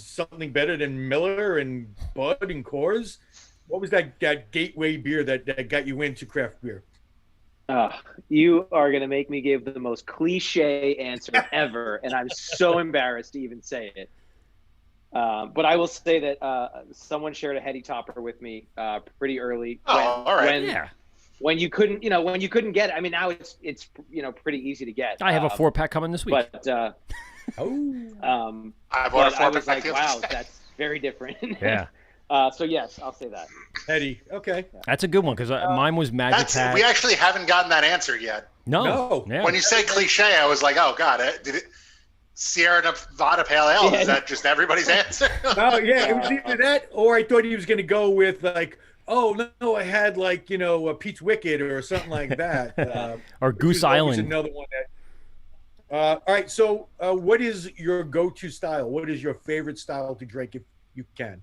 something better than Miller and Bud and Coors? What was that gateway beer that got you into craft beer? You are going to make me give the most cliche answer ever, and I'm so embarrassed to even say it. But I will say that someone shared a heady topper with me pretty early. All right. When you couldn't get it. I mean, now it's pretty easy to get. I have a 4-pack coming this week. But I bought a 4-pack. I was like, wow, that's very different. Yeah. So yes, I'll say that. Heady. Okay. That's a good one because mine was Magic Hat. We actually haven't gotten that answer yet. No. Yeah. When you said cliche, I was like, oh god, did it? Sierra Nevada Pale Ale? Is that just everybody's answer? Oh yeah, it was either that or I thought he was going to go with like, oh no, I had like a Pete's Wicked or something like that. Or Goose Island. Another one that. All right, so what is your go-to style? What is your favorite style to drink if you can?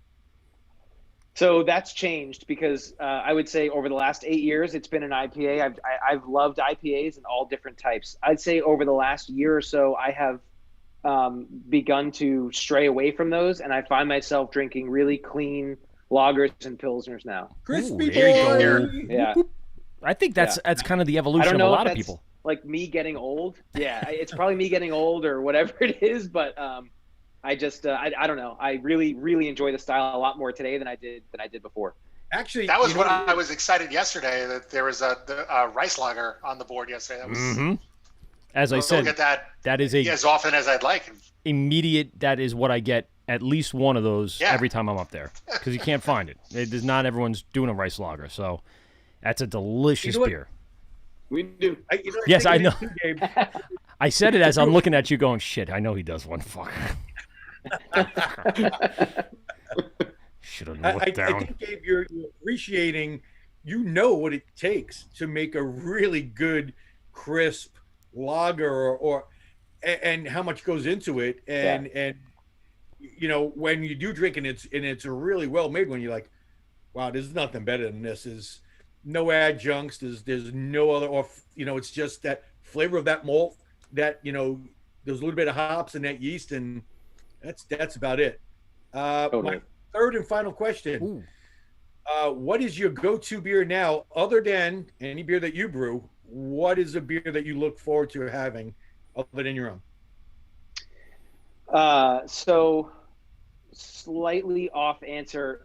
So that's changed because I would say over the last 8 years, it's been an IPA. I've loved IPAs in all different types. I'd say over the last year or so, I have begun to stray away from those, and I find myself drinking really clean lagers and pilsners now. Crispy there boy. Yeah, I think that's kind of the evolution of a lot of people. Like me getting old. Yeah, it's probably me getting old or whatever it is, but I just I don't know. I really enjoy the style a lot more today than I did before. Actually, that was what I was excited yesterday that there was a rice lager on the board yesterday. That was. As I said, that is as often as I'd like. Immediate. That is what I get. At least one of those every time I'm up there because you can't find it. Not everyone's doing a rice lager, so that's a delicious beer. We do. Yes, I know. I said it as I'm looking at you, going, "Shit, I know he does one." Fuck. Should have looked down. I think, Gabe, you're appreciating. You know what it takes to make a really good, crisp lager, and how much goes into it, and when you do drink and it's a really well made one, you're like, wow, there's nothing better than this. Is no adjuncts. There's no other, it's just that flavor of that malt, that there's a little bit of hops and that yeast, and that's about it. Totally. My third and final question: what is your go-to beer now, other than any beer that you brew? What is a beer that you look forward to having other than your own? So slightly off answer.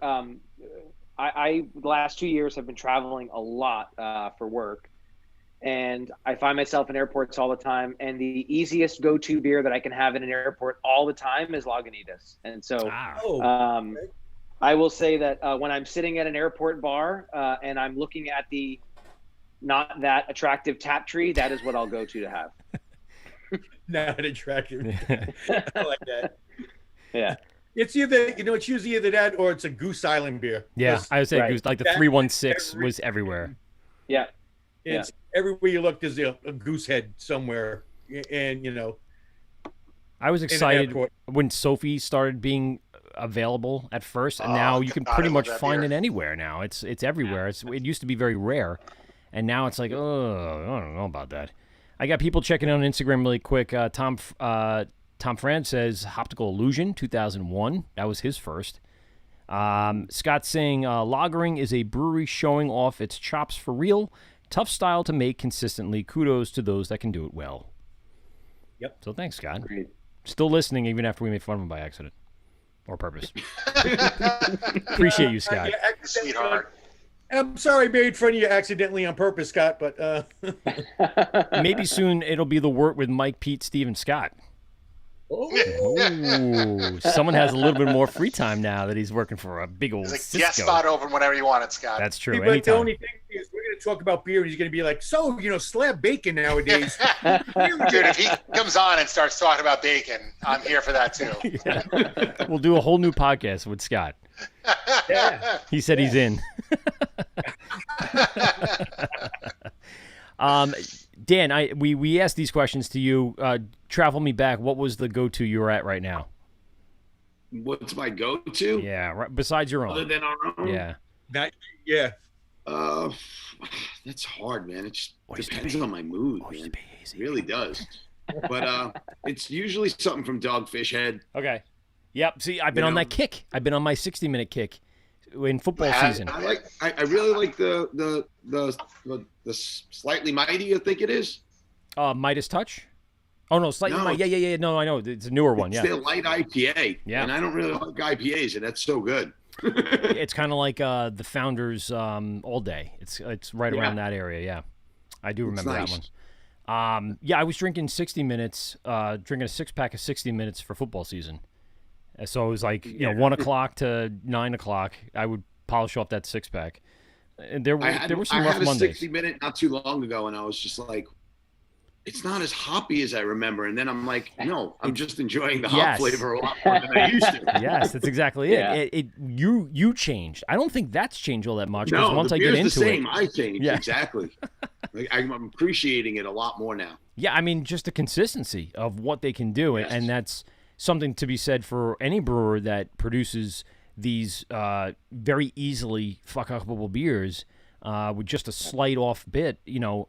I the last 2 years have been traveling a lot for work, and I find myself in airports all the time. And the easiest go-to beer that I can have in an airport all the time is Lagunitas. And so, I will say that when I'm sitting at an airport bar and I'm looking at the not that attractive tap tree, that is what I'll go to have. Not attractive. I like that. Yeah. It's usually either that or it's a Goose Island beer. Yeah, I would say Goose, like the 316 was everywhere. Yeah. It's everywhere you look, there's a goose head somewhere. And, I was excited when Sophie started being available at first, and now you can pretty much find it anywhere now. It's everywhere. It used to be very rare, and now it's like, oh, I don't know about that. I got people checking on Instagram really quick. Tom Fran says Optical Illusion 2001. That was his first. Scott saying lagering is a brewery showing off its chops for real. Tough style to make consistently. Kudos to those that can do it well. Yep. So thanks, Scott. Great. Still listening even after we made fun of him by accident or purpose. Appreciate you, Scott. Sweetheart. I'm sorry I made fun of you accidentally on purpose, Scott, but maybe soon it'll be the Wort with Mike, Pete, Steve, and Scott. Oh, someone has a little bit more free time now that he's working for a big old There's a Cisco. guest spot open whenever you want it, Scott. That's true. but Anytime. the only thing is we're going to talk about beer, and he's going to be like, so, slab bacon nowadays. Dude, if he comes on and starts talking about bacon, I'm here for that too. Yeah. We'll do a whole new podcast with Scott. Yeah. He said he's in. Dan, we asked these questions to you. Travel me back. What was the go-to you're at right now? What's my go-to? Yeah, right, besides your own. Other than our own? Yeah. Yeah. That's hard, man. It just Oyster depends Bay. on my mood, Oyster man. Bay, It really does. But it's usually something from Dogfish Head. Okay. Yep. See, I've been on that kick. I've been on my 60-minute kick in football season. I really like the Slightly Mighty, I think it is. Midas Touch? Oh, no, Slightly Mighty. Yeah. No, I know. It's a newer one, yeah. It's their light IPA. Yeah. And I don't really like IPAs, and that's so good. It's kind of like the Founders All Day. It's right around that area, yeah. I do remember that one. I was drinking 60 minutes, drinking a 6-pack of 60 minutes for football season. So it was like, 1 o'clock to 9 o'clock, I would polish off that 6-pack. And there were some rough Mondays. I had a 60-minute not too long ago, and I was just like, it's not as hoppy as I remember. And then I'm like, no, I'm just enjoying the hop flavor a lot more than I used to. Yes, that's exactly it. You changed. I don't think that's changed all that much. No, once the I get beer's into the same. it, I changed, exactly. I'm appreciating it a lot more now. Yeah, I mean, just the consistency of what they can do. Yes. And that's something to be said for any brewer that produces these very easily fuck-upable beers. With just a slight off bit,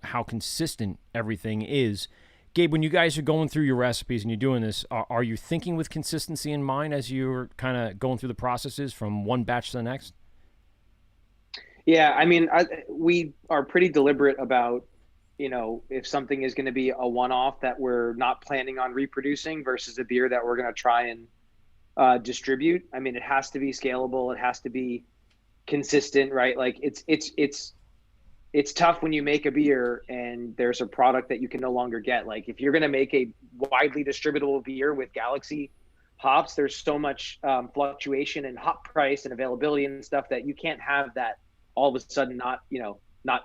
how consistent everything is. Gabe, when you guys are going through your recipes and you're doing this, are you thinking with consistency in mind as you're kind of going through the processes from one batch to the next? Yeah, I mean, we are pretty deliberate about, if something is going to be a one-off that we're not planning on reproducing versus a beer that we're going to try and distribute. I mean, it has to be scalable. It has to be consistent, right? Like it's tough when you make a beer and there's a product that you can no longer get. Like if you're going to make a widely distributable beer with Galaxy hops, there's so much fluctuation in hop price and availability and stuff that you can't have that all of a sudden not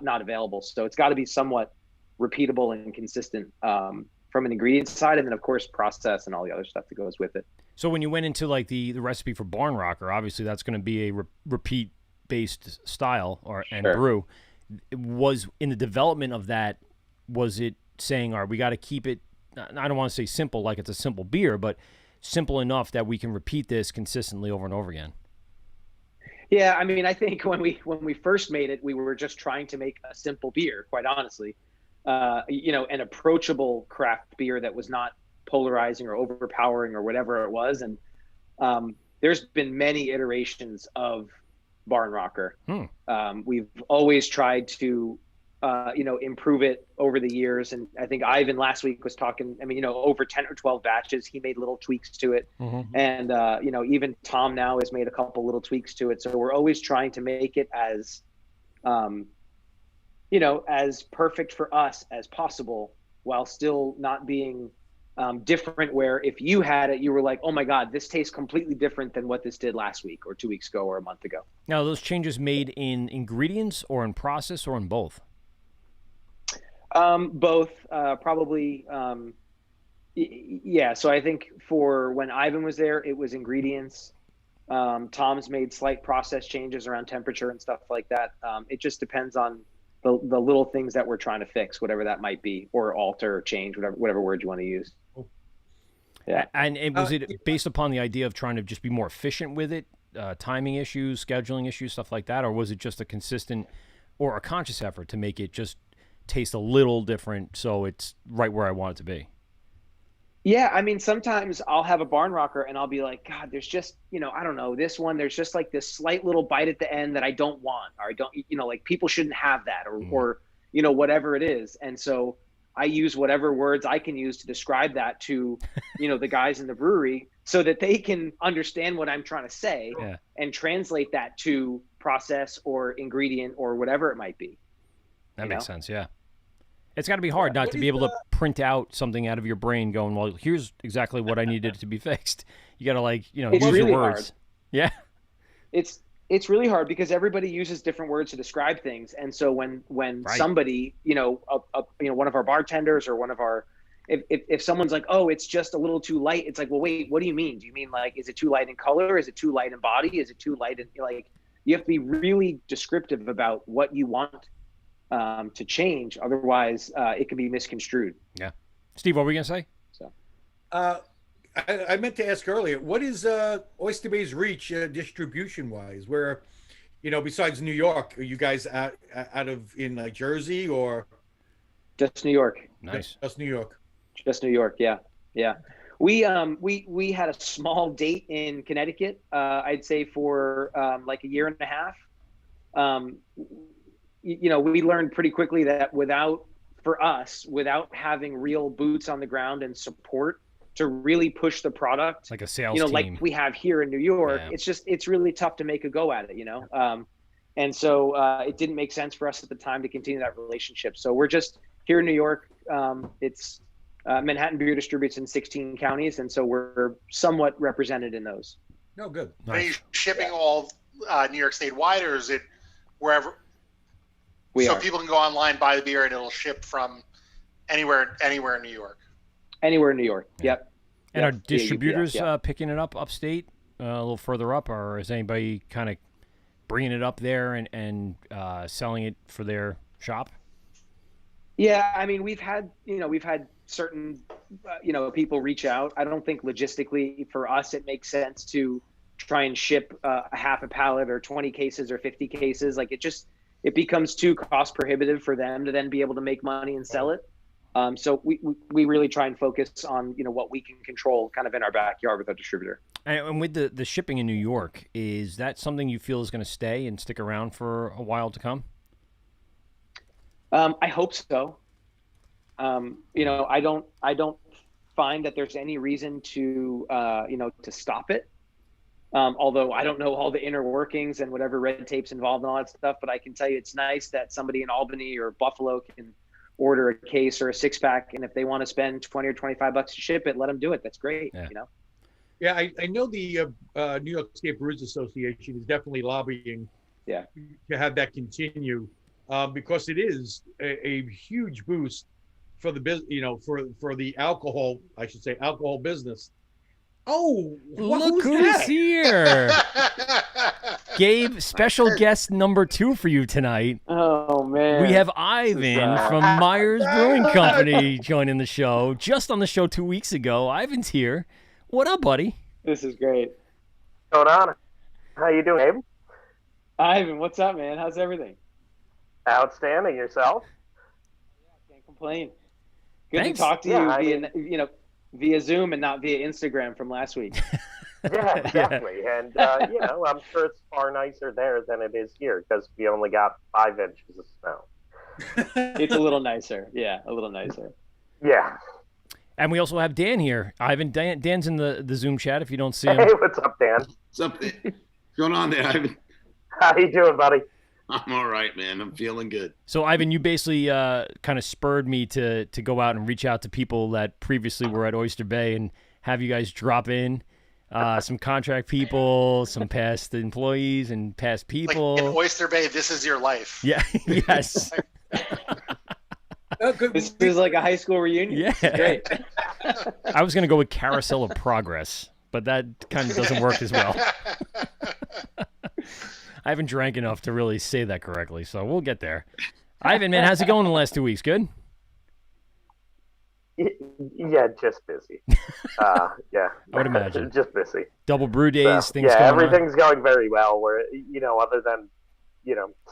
available. So it's got to be somewhat repeatable and consistent from an ingredient side, and then of course process and all the other stuff that goes with it. So when you went into like the recipe for Barn Rocker, obviously that's going to be a repeat based style and brew. Was in the development of that, was it saying, all right, we got to keep it, I don't want to say simple like it's a simple beer, but simple enough that we can repeat this consistently over and over again? Yeah, I mean, I think when we first made it, we were just trying to make a simple beer, quite honestly. An approachable craft beer that was not polarizing or overpowering or whatever it was. And there's been many iterations of Barn Rocker. We've always tried to, improve it over the years. And I think Ivan last week was talking, over 10 or 12 batches, he made little tweaks to it. Mm-hmm. And, even Tom now has made a couple little tweaks to it. So we're always trying to make it as, as perfect for us as possible while still not being different, where if you had it, you were like, oh my God, this tastes completely different than what this did last week or 2 weeks ago or a month ago. Now, those changes made in ingredients or in process or in both? Both, probably. Yeah. So I think for when Ivan was there, it was ingredients. Tom's made slight process changes around temperature and stuff like that. It just depends on the little things that we're trying to fix, whatever that might be, or alter or change, whatever word you want to use. Yeah. And was it based upon the idea of trying to just be more efficient with it, timing issues, scheduling issues, stuff like that, or was it just a consistent or a conscious effort to make it just taste a little different so it's right where I want it to be? Yeah, I mean, sometimes I'll have a barn rocker and I'll be like, God, there's just, I don't know, this one, there's just like this slight little bite at the end that I don't want, or I don't, like people shouldn't have that, or whatever it is. And so I use whatever words I can use to describe that to, the guys in the brewery so that they can understand what I'm trying to say and translate that to process or ingredient or whatever it might be. That makes sense. Yeah. It's got to be hard not to be able to print out something out of your brain going, well, here's exactly what I needed to be fixed. You got to use really your words. Hard. Yeah. It's really hard because everybody uses different words to describe things. And so when somebody, one of our bartenders or one of our, if someone's like, oh, it's just a little too light. It's like, well, wait, what do you mean? Do you mean is it too light in color? Is it too light in body? Is it too light in you have to be really descriptive about what you want to change. Otherwise, it can be misconstrued. Yeah. Steve, what were we going to say? So, I meant to ask earlier, what is Oyster Bay's reach distribution-wise? Where, besides New York, are you guys out in Jersey or? Just New York. Nice. Just New York. Just New York. Yeah. Yeah. We had a small date in Connecticut, I'd say for like a year and a half. We learned pretty quickly that without having real boots on the ground and support to really push the product, like a sales team, like we have here in New York, it's really tough to make a go at it, and so it didn't make sense for us at the time to continue that relationship. So we're just here in New York. It's Manhattan Beer distributes in 16 counties, and so we're somewhat represented in those. No, good. Nice. Are you shipping all New York State wide, or is it wherever? People can go online, buy the beer, and it'll ship from anywhere in New York. Anywhere in New York. Yep. And are distributors picking it up upstate, a little further up, or is anybody kind of bringing it up there and selling it for their shop? Yeah, I mean, we've had certain people reach out. I don't think logistically for us it makes sense to try and ship a half a pallet or 20 cases or 50 cases. It becomes too cost prohibitive for them to then be able to make money and sell it. So we really try and focus on what we can control kind of in our backyard with our distributor. And with the shipping in New York, is that something you feel is going to stay and stick around for a while to come? I hope so. I don't find that there's any reason to to stop it. Although I don't know all the inner workings and whatever red tape's involved and all that stuff, but I can tell you it's nice that somebody in Albany or Buffalo can order a case or a 6-pack, and if they want to spend $20 or $25 to ship it, let them do it. That's great. Yeah. Yeah, I know the New York State Brewers Association is definitely lobbying to have that continue because it is a huge boost for the business, for the alcohol business. Oh, look who's here. Gabe, special guest number 2 for you tonight. Oh, man. We have Ivan from Myers Brewing Company joining the show. Just on the show 2 weeks ago. Ivan's here. What up, buddy? This is great. What's going on? How you doing, Gabe? Ivan, what's up, man? How's everything? Outstanding. Yourself? Yeah, can't complain. Good Thanks. to talk to you via Zoom and not via Instagram from last week. Yeah, exactly. And, I'm sure it's far nicer there than it is here because we only got 5 inches of snow. It's a little nicer. Yeah, a little nicer. Yeah. And we also have Dan here. Ivan, Dan's in the Zoom chat if you don't see him. Hey, what's up, Dan? What's up? What's going on there, Ivan? How you doing, buddy? I'm all right, man. I'm feeling good. So, Ivan, you basically kind of spurred me to go out and reach out to people that previously were at Oyster Bay and have you guys drop in some contract people, some past employees, and past people. Like in Oyster Bay, this is your life. Yeah. Yes. This is like a high school reunion. Yeah. Great. I was going to go with Carousel of Progress, but that kind of doesn't work as well. I haven't drank enough to really say that correctly, so we'll get there. Ivan, man, how's it going the last 2 weeks? Good? Yeah, just busy. Yeah, I would imagine. Just busy. Double brew days, So, things going on. everything's going very well. Where other than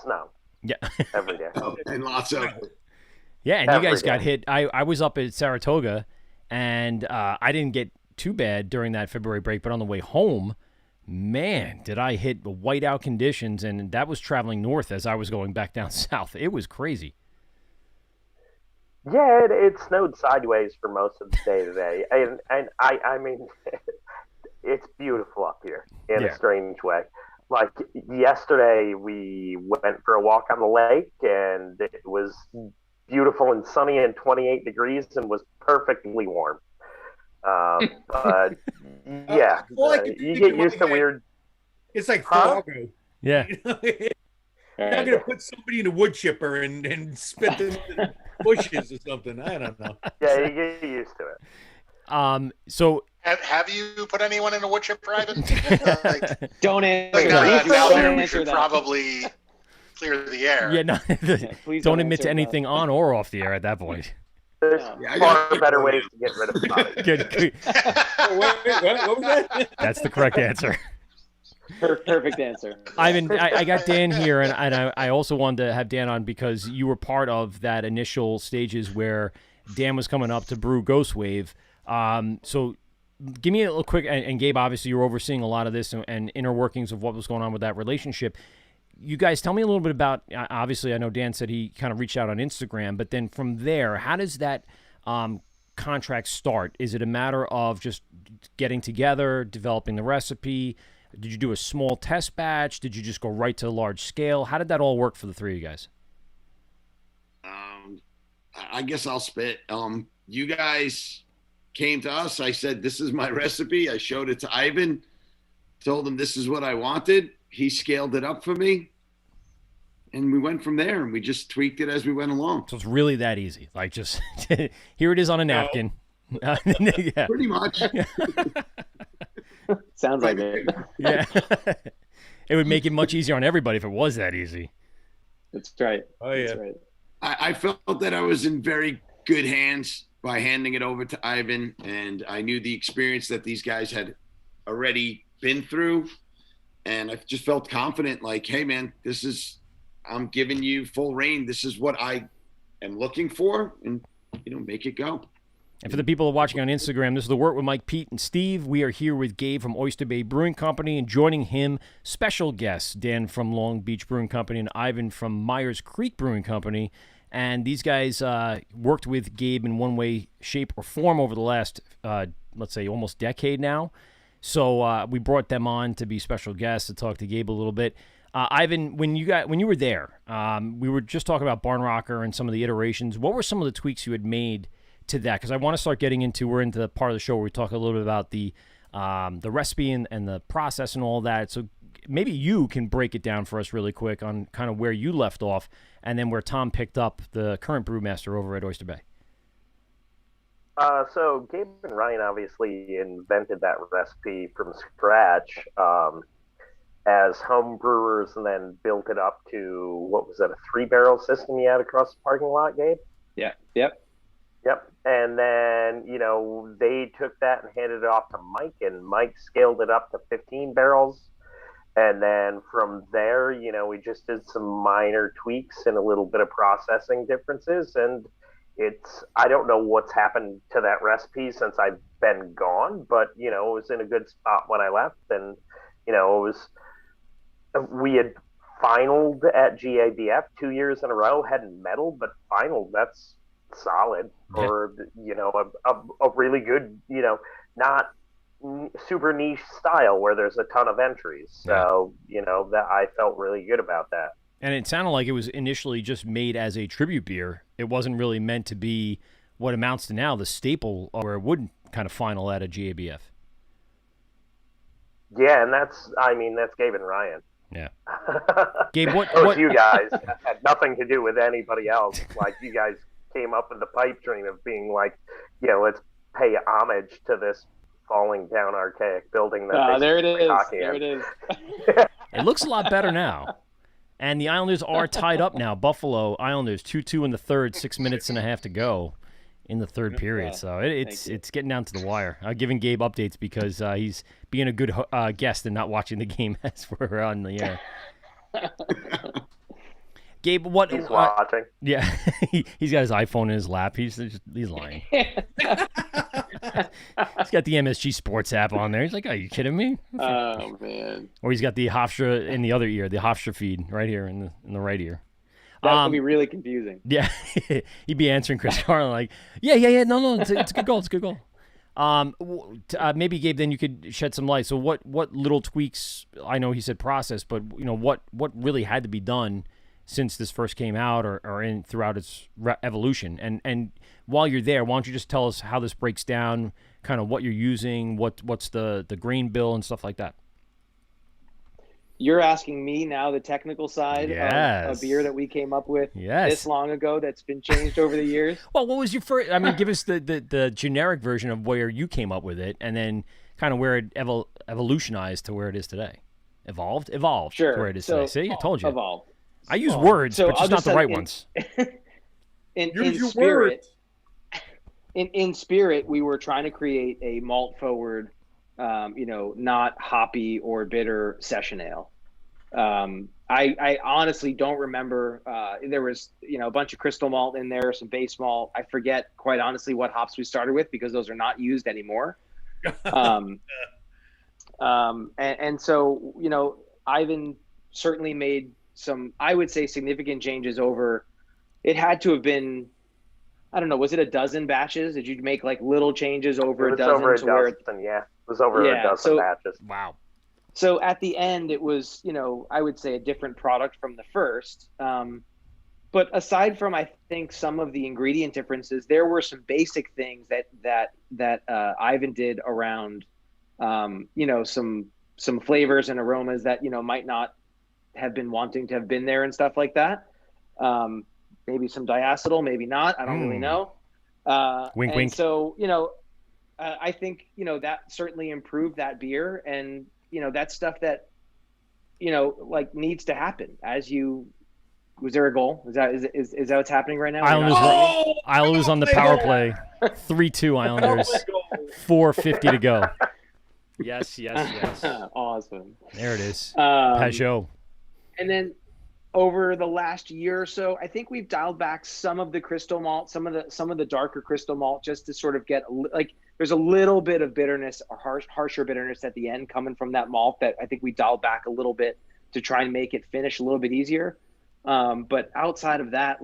snow. Yeah. Every day. And lots of. Yeah, and Every you guys got day. hit. I was up at Saratoga, and I didn't get too bad during that February break, but on the way home, man, did I hit the whiteout conditions, and that was traveling north as I was going back down south. It was crazy. Yeah, it snowed sideways for most of the day today, and I mean, it's beautiful up here in a strange way. Like yesterday, we went for a walk on the lake, and it was beautiful and sunny and 28 degrees and was perfectly warm. But yeah, you get used to weird. It's like Fargo. Yeah. You're not going to put somebody in a wood chipper and spit them in the bushes or something. I don't know. Yeah, you get used to it. So have you put anyone in a wood chipper, Ivan? Don't answer that's out there. We answer should that. probably clear the air. yeah, no, Please don't admit to answer anything on or off the air at that point. There's far better ways to get rid of snot. Good. What was that? That's the correct answer. Perfect answer. Ivan, I got Dan here, and I also wanted to have Dan on because you were part of that initial stages where Dan was coming up to brew Ghost Wave. So give me a little quick, and Gabe, obviously you're overseeing a lot of this and inner workings of what was going on with that relationship. You guys tell me a little bit about, obviously I know Dan said he kind of reached out on Instagram, but then from there, how does that contract start? Is it a matter of just getting together, developing the recipe? Did you do a small test batch? Did you just go right to large scale? How did that all work for the three of you guys? I guess I'll spit. You guys came to us. I said, this is my recipe. I showed it to Ivan, told him this is what I wanted. He scaled it up for me. And we went from there, and we just tweaked it as we went along. So it's really that easy. Like just here it is on a napkin. Yeah. Pretty much. Sounds like it. Yeah. It would make it much easier on everybody if it was that easy. That's right. Oh, yeah. That's right. I felt that I was in very good hands by handing it over to Ivan, and I knew the experience that these guys had already been through, and I just felt confident, like, hey, man, I'm giving you full reign. This is what I am looking for, and, make it go. And for the people watching on Instagram, this is the Wort with Mike, Pete, and Steve. We are here with Gabe from Oyster Bay Brewing Company, and joining him, special guests, Dan from Long Beach Brewing Company and Ivan from Myers Creek Brewing Company. And these guys worked with Gabe in one way, shape, or form over the last, let's say, almost decade now. So we brought them on to be special guests to talk to Gabe a little bit. Ivan, when you were there, we were just talking about Barn Rocker and some of the iterations. What were some of the tweaks you had made to that? Because I want to start we're into the part of the show where we talk a little bit about the recipe and the process and all that. So maybe you can break it down for us really quick on kind of where you left off and then where Tom picked up, the current brewmaster over at Oyster Bay. So Gabe and Ryan obviously invented that recipe from scratch as home brewers, and then built it up to, what was that, a 3-barrel system you had across the parking lot, Gabe? Yeah. Yep. And then, they took that and handed it off to Mike, and Mike scaled it up to 15 barrels. And then from there, we just did some minor tweaks and a little bit of processing differences. And I don't know what's happened to that recipe since I've been gone, but, it was in a good spot when I left. And, we had finaled at GABF 2 years in a row, hadn't medaled, but finaled, that's solid for a really good, not super niche style where there's a ton of entries. So that I felt really good about that. And it sounded like it was initially just made as a tribute beer. It wasn't really meant to be what amounts to now the staple where it would kind of final at a GABF. Yeah, and that's Gabe and Ryan. Yeah. Gabe, what you guys had nothing to do with anybody else. Like, you guys came up with the pipe dream of being like, let's pay homage to this falling down archaic building. There it is. There it is. It looks a lot better now. And the Islanders are tied up now. Buffalo Islanders 2-2 in the third, 6 minutes and a half to go. in the third period. So it's getting down to the wire. I'm giving Gabe updates because he's being a good guest and not watching the game as we're on the air. Gabe, what? He's watching. Yeah, he's got his iPhone in his lap. He's lying. He's got the MSG Sports app on there. He's like, "Are you kidding me?" Oh man! Or he's got the Hofstra in the other ear, the Hofstra feed right here in the right ear. That would be really confusing. Yeah, he'd be answering Chris Carlin like, "Yeah, no, it's a good goal. It's a good goal." Maybe Gabe, then you could shed some light. So what little tweaks? I know he said process, but what really had to be done since this first came out or in throughout its evolution. And while you're there, why don't you just tell us how this breaks down, kind of what you're using, what's the grain bill and stuff like that. You're asking me now the technical side of a beer that we came up with this long ago that's been changed over the years? Well, what was your first? I mean, give us the generic version of where you came up with it, and then kind of where it evolutionized to where it is today. Evolved sure. To where it is today. See, I told you. Evolved. I use words, but just not the right ones. In spirit, in spirit, we were trying to create a malt forward, not hoppy or bitter session ale. I honestly don't remember. There was a bunch of crystal malt in there, some base malt. I forget quite honestly what hops we started with because those are not used anymore. And so Ivan certainly made some, I would say, significant changes over. It had to have been, I don't know, was it a dozen batches? Did you make like little changes over a dozen? Over a dozen, yeah. It was over a dozen batches. Wow. So at the end, it was, I would say a different product from the first. But aside from, I think, some of the ingredient differences, there were some basic things that Ivan did around, some flavors and aromas that, might not have been wanting to have been there and stuff like that. Maybe some diacetyl, maybe not. I don't really know. Wink, wink. So, I think, that certainly improved that beer. And, that's stuff that, needs to happen as you. Was there a goal? Is that what's happening right now? Islanders on the power play. 3-2 Islanders. 4:50 to go. Yes. Awesome. There it is. Pajot. And then over the last year or so, I think we've dialed back some of the crystal malt, some of the darker crystal malt, just to sort of get there's a little bit of bitterness, or harsher bitterness at the end coming from that malt that I think we dialed back a little bit to try and make it finish a little bit easier. But outside of that,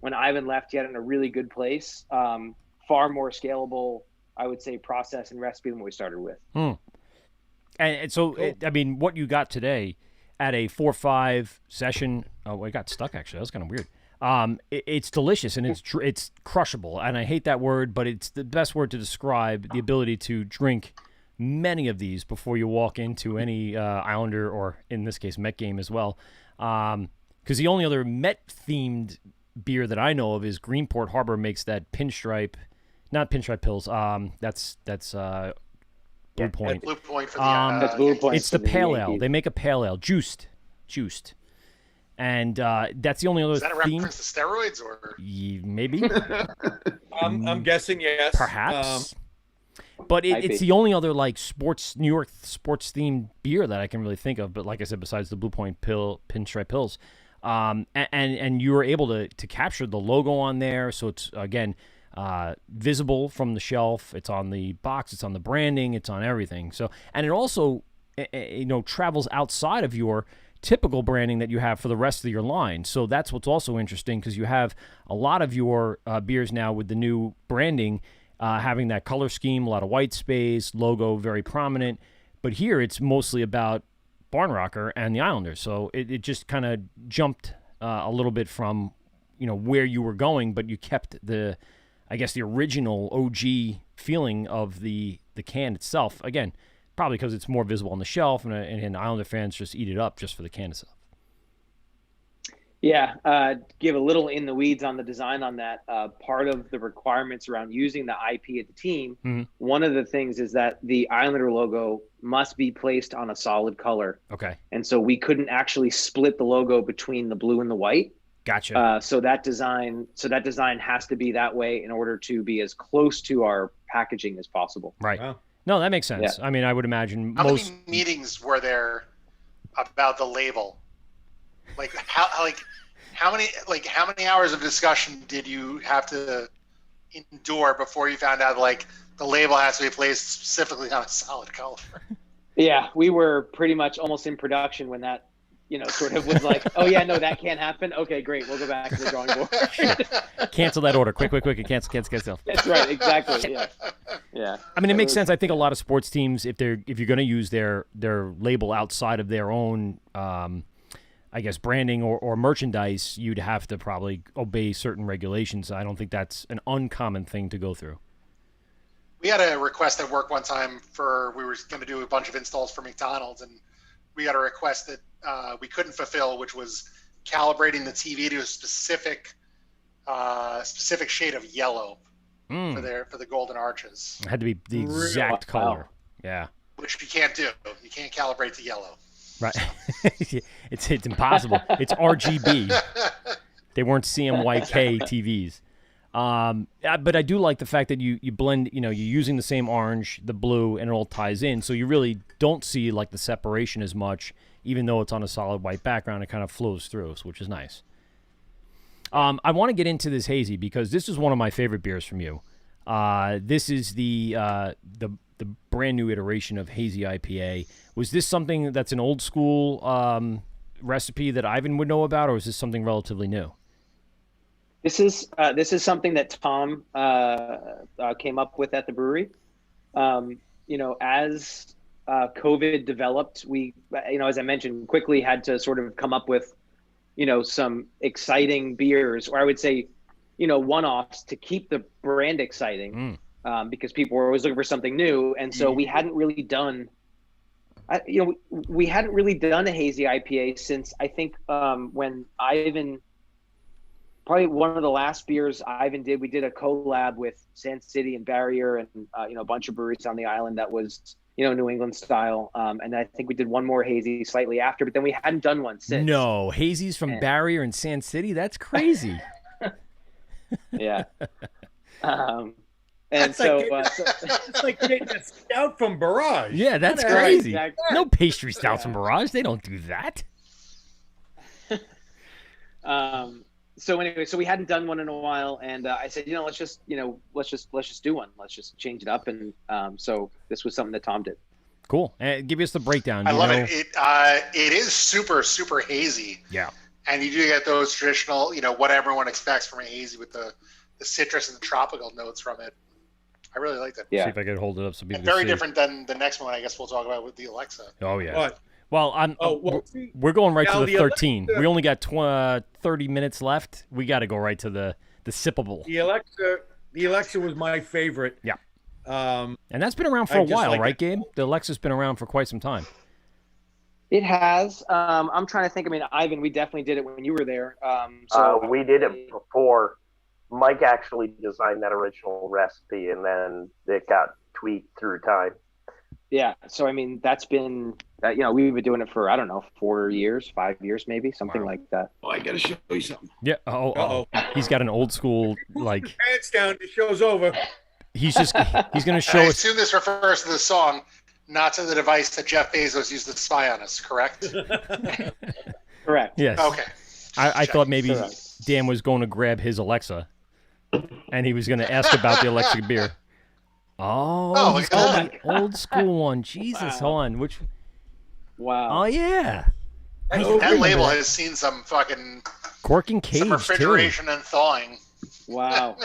when Ivan left, he had in a really good place, far more scalable, I would say, process and recipe than what we started with. And so, cool. What you got today at a 4-5 session, I got stuck actually. That was kind of weird. It's delicious and it's crushable. And I hate that word, but it's the best word to describe the ability to drink many of these before you walk into any Islander or, in this case, Met game as well. Because the only other Met-themed beer that I know of is Greenport Harbor makes that not pinstripe pills. That's Blue Point. Blue Point for that's Blue Point. It's the pale ale. They make a pale ale, juiced, and that's the only other. Is that a reference to steroids or? Maybe. I'm guessing yes. Perhaps. But it's the only other New York sports themed beer that I can really think of. But like I said, besides the Blue Point pinstripe pills, and you were able to capture the logo on there, so it's again visible from the shelf. It's on the box. It's on the branding. It's on everything. So, and it also travels outside of your typical branding that you have for the rest of your line. So that's what's also interesting, because you have a lot of your beers now with the new branding. Having that color scheme, a lot of white space, logo very prominent. But here it's mostly about Barn Rocker and the Islanders. So it just kind of jumped a little bit from, where you were going, but you kept the original OG feeling of the can itself. Again, probably because it's more visible on the shelf and Islander fans just eat it up just for the can itself. Yeah, give a little in the weeds on the design on that. Part of the requirements around using the IP of the team, one of the things is that the Islander logo must be placed on a solid color. Okay. And so we couldn't actually split the logo between the blue and the white. Gotcha. So that design has to be that way in order to be as close to our packaging as possible. Right. Wow. No, that makes sense. Yeah. I mean, I would imagine How many meetings were there about the label? How many hours of discussion did you have to endure before you found out the label has to be placed specifically on a solid color? Yeah, we were pretty much almost in production when that, sort of was like, oh yeah, no, that can't happen. Okay, great. We'll go back to the drawing board. Cancel that order. Quick. Cancel. That's right. Exactly. Yeah. I mean, it makes sense. I think a lot of sports teams, if you're going to use their label outside of their own, I guess, branding or merchandise, you'd have to probably obey certain regulations. I don't think that's an uncommon thing to go through. We had a request at work one time we were going to do a bunch of installs for McDonald's, and we got a request that we couldn't fulfill, which was calibrating the TV to a specific shade of yellow for the golden arches. It had to be the exact color. Yeah. Which you can't do. You can't calibrate to yellow. Right. It's impossible. It's RGB. They weren't CMYK TVs. But I do like the fact that you blend, you're using the same orange, the blue, and it all ties in. So you really don't see the separation as much, even though it's on a solid white background. It kind of flows through, which is nice. I want to get into this hazy because this is one of my favorite beers from you. This is the brand new iteration of hazy IPA. Was this something that's an old school recipe that Ivan would know about, or is this something relatively new? This is something that Tom came up with at the brewery. As COVID developed, we, as I mentioned, quickly had to sort of come up with, some exciting beers, or I would say, one-offs to keep the brand exciting, because people were always looking for something new, and so we hadn't really done. We hadn't really done a hazy IPA since I think when Ivan. Probably one of the last beers Ivan did, we did a collab with Sand City and Barrier and, a bunch of breweries on the island that was, New England style. And I think we did one more hazy slightly after, but then we hadn't done one since. No, hazies from Barrier and Sand City? That's crazy. Yeah. It's like getting a stout from Barrage. Yeah, that's crazy. Exactly. No pastry stouts from Barrage. They don't do that. So anyway, we hadn't done one in a while, and I said, let's just do one. Let's just change it up, and so this was something that Tom did. Cool. Give us the breakdown. I love it. It is super, super hazy. Yeah. And you do get those traditional, what everyone expects from a hazy with the citrus and the tropical notes from it. I really liked it. Yeah. See if I could hold it up so people can very see. Different than the next one. I guess we'll talk about with the Alexa. Oh yeah. What? Well, we're going right to the 13. We only got 30 minutes left. We got to go right to the sippable. The Alexa was my favorite. Yeah. And that's been around for a while, right, Gabe? The Alexa's been around for quite some time. It has. I'm trying to think. I mean, Ivan, we definitely did it when you were there. We did it before. Mike actually designed that original recipe, and then it got tweaked through time. Yeah, so I mean, that's been, we've been doing it for, 4 years, 5 years, maybe, something like that. Oh, I got to show you something. Yeah. Oh. He's got an old school, like. Pants down, the show's over. He's going to show us. I assume this refers to the song, not to the device that Jeff Bezos used to spy on us, correct? Correct. Yes. Okay. I thought maybe Dan was going to grab his Alexa, and he was going to ask about the Alexa beer. Oh, he's got the old school one. Jesus, wow. Hold on. Which? Wow. Oh, yeah. That label has seen some fucking cork and cage, some refrigeration and thawing. Wow.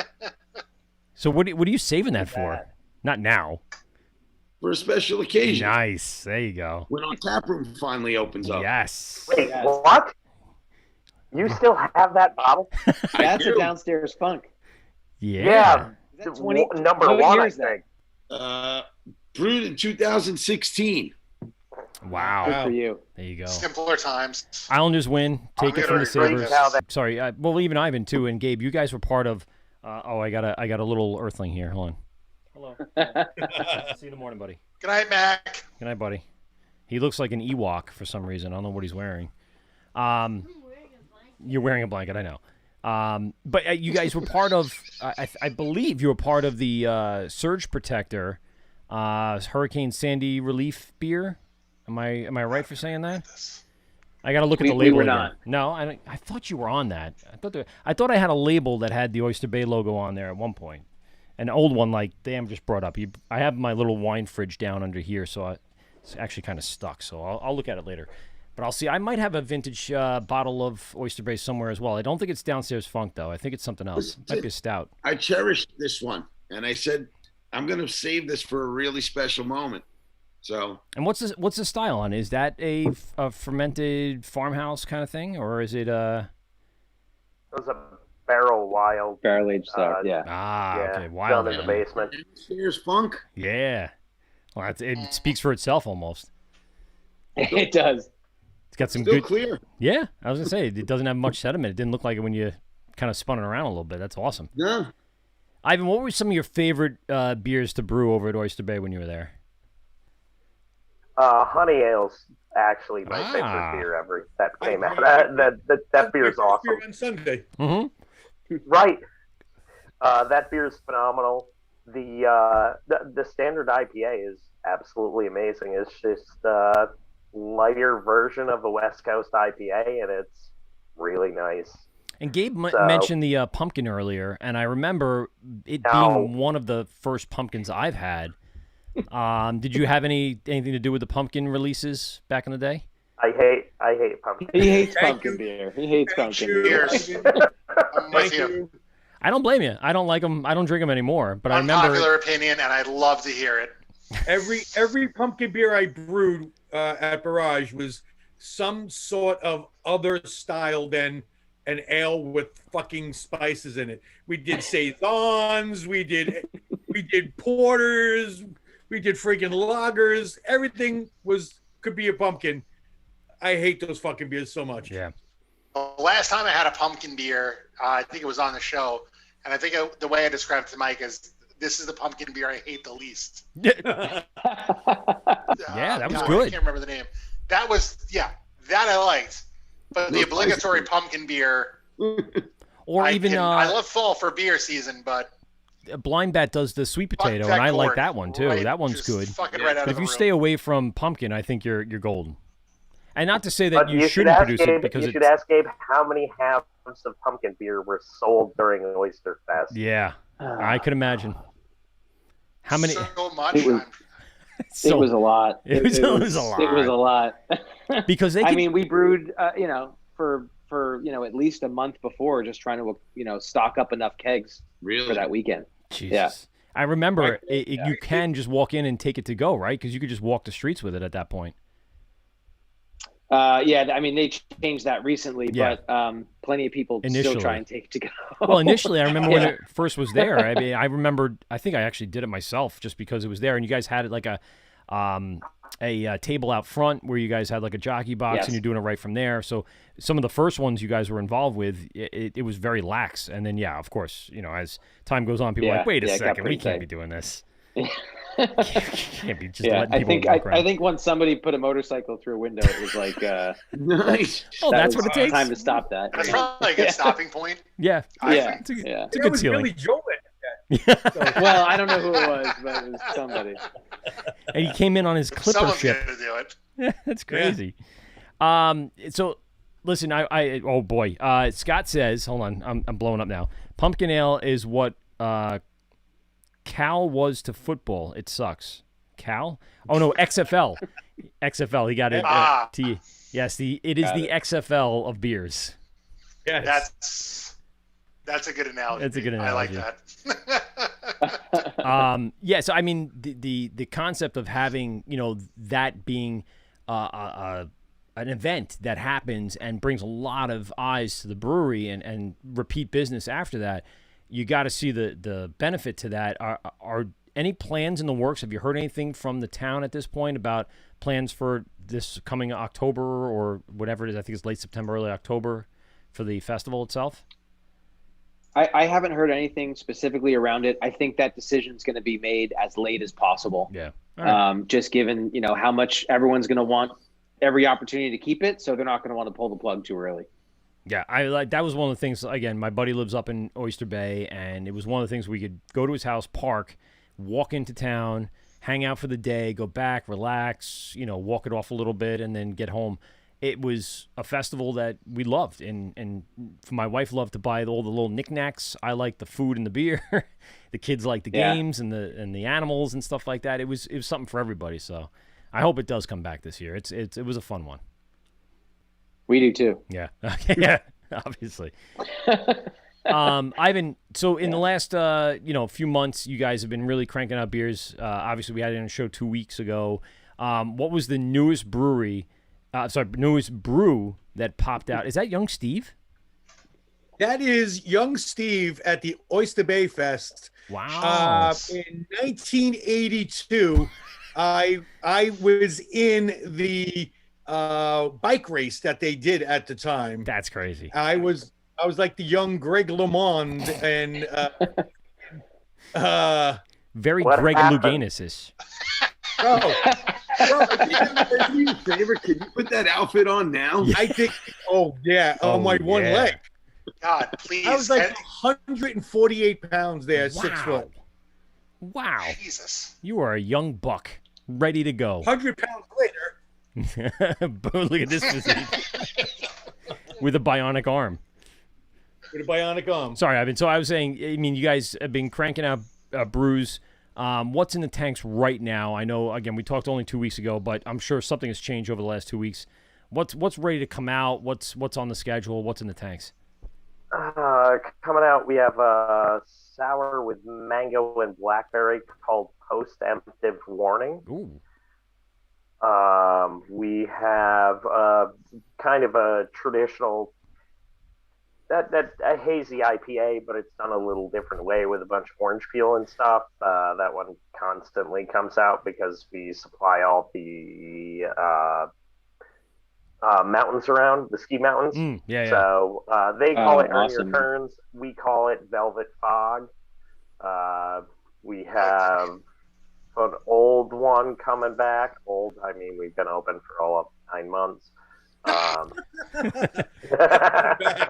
So what are you saving that for? Not now. For a special occasion. Nice. There you go. When our tap room finally opens up. Yes. Wait, what? You still have that bottle? That's a downstairs funk. Yeah. Number one, I think. Brewed in 2016. Wow. Good for you. There you go. Simpler times. Islanders win. Take it from the Sabres. Sorry. Well, even Ivan, too, and Gabe, you guys were part of... I got a little earthling here. Hold on. Hello. See you in the morning, buddy. Good night, Mac. Good night, buddy. He looks like an Ewok for some reason. I don't know what he's wearing. You're wearing a blanket, I know. But you guys were part of, I believe you were part of the Surge Protector Hurricane Sandy relief beer. Am I right for saying that? I got to look at the label. We were again. not. No, I thought you were on that. I thought I had a label that had the Oyster Bay logo on there at one point. An old one like Dan just brought up. I have my little wine fridge down under here, so it's actually kind of stuck. So I'll look at it later. But I'll see. I might have a vintage bottle of Oyster Bay somewhere as well. I don't think it's Downstairs Funk, though. I think it's something else. It might be a stout. I cherished this one, and I said, I'm going to save this for a really special moment. So. And what's the style on? Is that a fermented farmhouse kind of thing, or is it a? It was a barrel aged stout. Yeah. Okay. Wild. Down in the basement. Downstairs Funk. Yeah. Well, it speaks for itself almost. It does. It's got some Still good. Clear. Yeah, I was gonna say it doesn't have much sediment. It didn't look like it when you kind of spun it around a little bit. That's awesome. No. Ivan, what were some of your favorite beers to brew over at Oyster Bay when you were there? Honey Ale's actually my favorite beer ever that came out. That beer is awesome. On Sunday. Mm-hmm. Right. That beer is phenomenal. The standard IPA is absolutely amazing. It's just a lighter version of the West Coast IPA, and it's really nice. And Gabe mentioned the pumpkin earlier, and I remember it being one of the first pumpkins I've had. Did you have anything to do with the pumpkin releases back in the day? I hate pumpkin. He hates pumpkin beer. He hates pumpkin beer. I'm with you. I don't blame you. I don't like them. I don't drink them anymore. But I remember unpopular opinion, and I'd love to hear it. Every pumpkin beer I brewed at Barrage was some sort of other style than an ale with fucking spices in it. We did saisons, we did porters, we did freaking lagers. Everything could be a pumpkin. I hate those fucking beers so much. Yeah. The last time I had a pumpkin beer, I think it was on the show, and I think the way I described it to Mike is, this is the pumpkin beer I hate the least. Yeah, that was good. I can't remember the name. That I liked. But the obligatory pumpkin beer, I love fall for beer season, but Blind Bat does the sweet potato, and I like that one too. Right, that one's good. Right, but if you stay away from pumpkin, I think you're golden. And not to say that you shouldn't produce it, because you should ask Gabe how many halves of pumpkin beer were sold during Oyster Fest. Yeah, I could imagine. How many? So much. It was a lot. It was a lot. It was a lot. Because we brewed, for at least a month before, just trying to, stock up enough kegs for that weekend. Jesus. Yeah. I remember you can just walk in and take it to go, right? Because you could just walk the streets with it at that point. They changed that recently, but plenty of people still try and take it to go. Well, initially, I remember when it first was there. I mean, I think I actually did it myself just because it was there, and you guys had it like a table out front where you guys had like a jockey box, and you're doing it right from there. So some of the first ones you guys were involved with, it was very lax, and then of course, as time goes on, people are like, wait a second, we can't be doing this. Can't be just letting people walk around. I think once somebody put a motorcycle through a window, it was like, nice. That's what it takes. Time to stop that. That's probably a good stopping point. Yeah. It's a good ceiling. Billy Joel. Well, I don't know who it was, but it was somebody. And he came in on his clipper Someone's ship. gonna do it. Yeah, that's crazy. So listen, oh boy. Scott says, hold on, I'm blowing up now. Pumpkin ale is what Cal was to football. It sucks. Cal? Oh no, XFL. XFL. He got it. Yes, it is the XFL of beers. Yeah, that's a good analogy. That's a good analogy. I like that. So I mean, the concept of having that being an event that happens and brings a lot of eyes to the brewery and repeat business after that. You got to see the benefit to that. Are any plans in the works? Have you heard anything from the town at this point about plans for this coming October or whatever it is? I think it's late September, early October for the festival itself. I haven't heard anything specifically around it. I think that decision is going to be made as late as possible. Yeah. Right. Just given how much everyone's going to want every opportunity to keep it, so they're not going to want to pull the plug too early. Yeah, I like that was one of the things. Again, my buddy lives up in Oyster Bay, and it was one of the things we could go to his house, park, walk into town, hang out for the day, go back, relax, walk it off a little bit, and then get home. It was a festival that we loved, and my wife loved to buy all the little knickknacks. I like the food and the beer. The kids like the games and the animals and stuff like that. It was something for everybody. So I hope it does come back this year. It was a fun one. We do too. Yeah. Yeah. Obviously. Ivan, so in the last few months, you guys have been really cranking out beers. Obviously, we had it on a show 2 weeks ago. What was the newest brew that popped out? Is that Young Steve? That is Young Steve at the Oyster Bay Fest. Wow. In 1982, I was in the bike race that they did at the time. That's crazy. I was like the young Greg LeMond and very Greg Louganis-ish. Bro, do me a favor. Can you put that outfit on now? I think. Oh yeah, on my one leg. God, please. I was like 148 pounds there, Wow. 6 foot. Wow. Jesus. You are a young buck, ready to go. 100 pounds later. Boom, look at this physique. With a bionic arm. With a bionic arm. Sorry, Ivan. So I was saying, you guys have been cranking out brews. What's in the tanks right now? I know, again, we talked only 2 weeks ago, but I'm sure something has changed over the last 2 weeks. What's ready to come out? What's on the schedule? What's in the tanks? Coming out, we have a sour with mango and blackberry called Post-Emptive Warning. Ooh. We have kind of a traditional a hazy IPA, but it's done a little different way with a bunch of orange peel and stuff. That one constantly comes out because we supply all the mountains around, the ski mountains. Yeah. So they call it Earn Your Awesome. Turns. We call it Velvet Fog. We have an old one coming back. Old, I mean, we've been open for all of 9 months. Back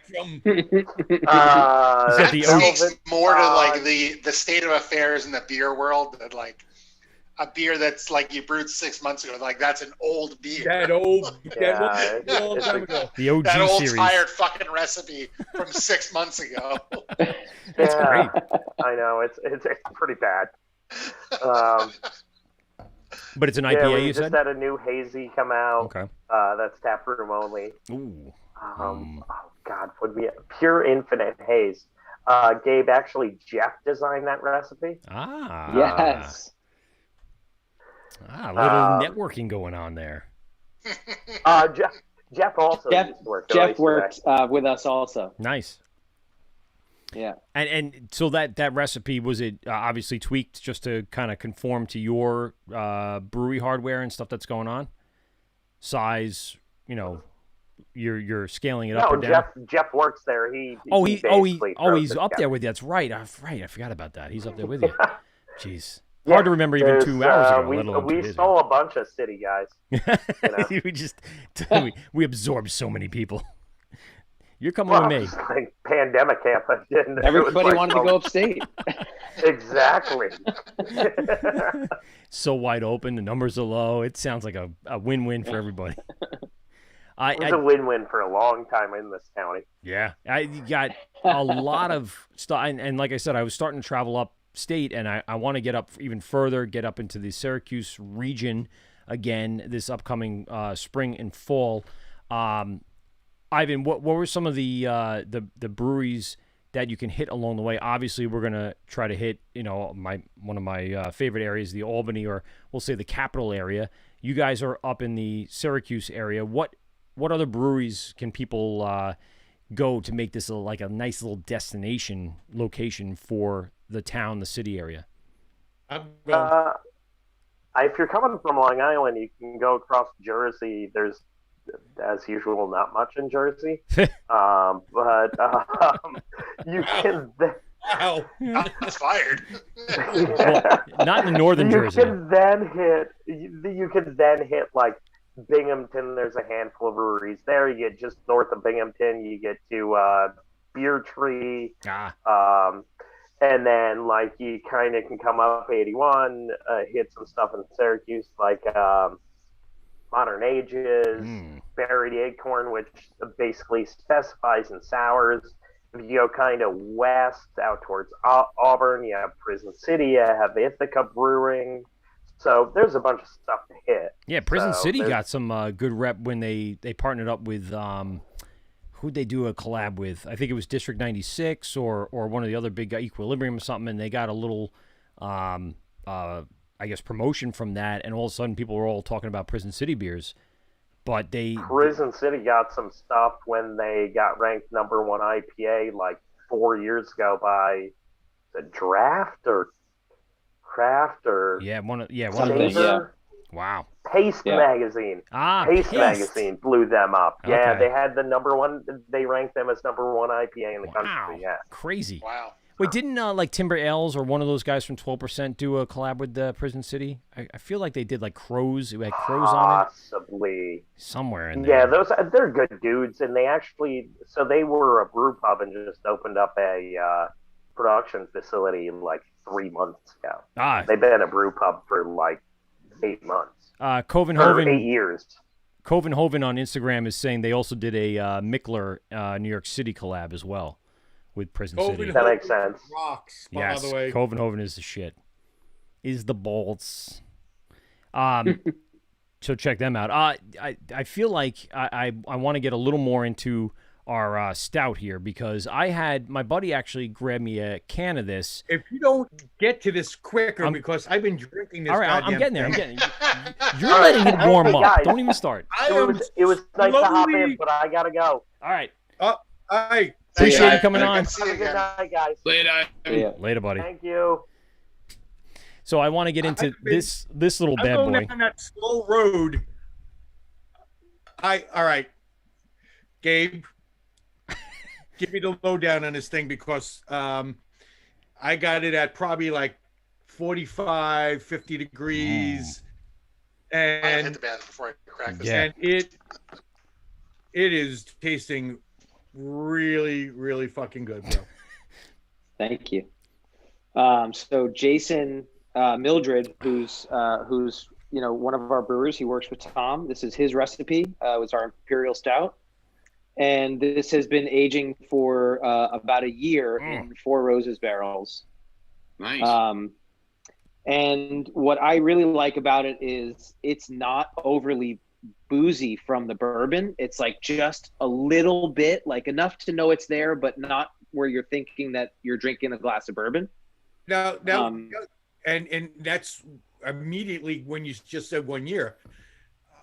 from that the Speaks Velvet more to like Fog. the state of affairs in the beer world that like a beer that's like you brewed 6 months ago, like that's an old beer. that old, Yeah, that long time ago. The OG That old series. tired fucking recipe from 6 months ago. That's great. I know it's pretty bad. But it's an Yeah, IPA, we you just said? had a new hazy come out. Okay. That's tap room only. Ooh. Oh God, would we Pure Infinite Haze? Gabe, actually, Jeff designed that recipe. Ah. Yes. A little networking going on there. Jeff also Jeff- used to work. Jeff worked with us also. Nice. Yeah. And so that recipe, was it obviously tweaked just to kind of conform to your brewery hardware and stuff that's going on? Size, you're scaling it up or down. Jeff works there. He's up there with you. That's right. I forgot about that. He's up there with you. Jeez. Hard to remember even 2 hours ago, let alone 2 we days stole a bunch of city guys. we absorbed so many people. You're coming with me. It's like pandemic happened. And Everybody wanted to go upstate. Exactly. So wide open. The numbers are low. It sounds like a win-win for everybody. It was a win-win for a long time in this county. Yeah, I got a lot of stuff, and like I said, I was starting to travel upstate, and I want to get up even further, get up into the Syracuse region again this upcoming spring and fall. Ivan, what were some of the breweries that you can hit along the way? Obviously, we're gonna try to hit one of my favorite areas, the Albany, or we'll say the capital area. You guys are up in the Syracuse area. What other breweries can people go to make this like a nice little destination location for the town, the city area? I'm going. If you're coming from Long Island, you can go across Jersey. There's, as usual, not much in Jersey, but you can. Wow. That's fired. Well, not in the northern Jersey. You can then hit like Binghamton, there's a handful of breweries there. You get just north of Binghamton, you get to Beer Tree. And then like you kind of can come up 81, hit some stuff in Syracuse like Modern Ages, Buried Acorn, which basically specifies in sours. If you go kind of west out towards Auburn, you have Prison City, you have Ithaca Brewing. So there's a bunch of stuff to hit. Yeah, Prison City got some good rep when they partnered up with who'd they do a collab with? I think it was District 96 or one of the other big Equilibrium or something, and they got a little I guess promotion from that, and all of a sudden people were all talking about Prison City beers. But Prison City got some stuff when they got ranked #1 IPA like 4 years ago by the Draft or Craft or one of those. Yeah. Wow. Taste magazine. Taste magazine blew them up. Yeah, Okay. they had the #1. They ranked them as #1 IPA in the country. Yeah, crazy. Wow. Wait, didn't like Timber Ales or one of those guys from 12% do a collab with Prison City? I feel like they did like Crows. Who had Crows on it? Possibly. Somewhere in there. Yeah, they're good dudes, and they actually they were a brew pub and just opened up a production facility like 3 months ago. They've been a brew pub for like 8 months. Covenhoven, 8 years. Covenhoven on Instagram is saying they also did a Mickler New York City collab as well with Prison City. That makes sense. Rocks, Yes, by the way. Covenhoven is the shit. Is the balls. So check them out. I feel like I want to get a little more into our stout here because I had my buddy actually grab me a can of this. If you don't get to this quicker, because I've been drinking this. All right, I'm getting there. You're All letting it warm up. guys. Don't even start. It was nice to hop in, but I gotta go. All right. All right. Appreciate you coming on. Have a good night, guys. Later, buddy. Thank you. So I want to get into this little I'm bad going boy. down that slow road. All right, Gabe, give me the lowdown on this thing because I got it at probably like 45, 50 degrees, I hit and the bed before I crack this. Yeah. and it is tasting really, really fucking good, bro. Thank you. So Jason Mildred, who's one of our brewers, he works with Tom. This is his recipe. It was our Imperial Stout, and this has been aging for about a year in Four Roses barrels. Nice. And what I really like about it is it's not overly boozy from the bourbon. It's like just a little bit, like enough to know it's there, but not where you're thinking that you're drinking a glass of bourbon. Now, and that's immediately when you just said 1 year.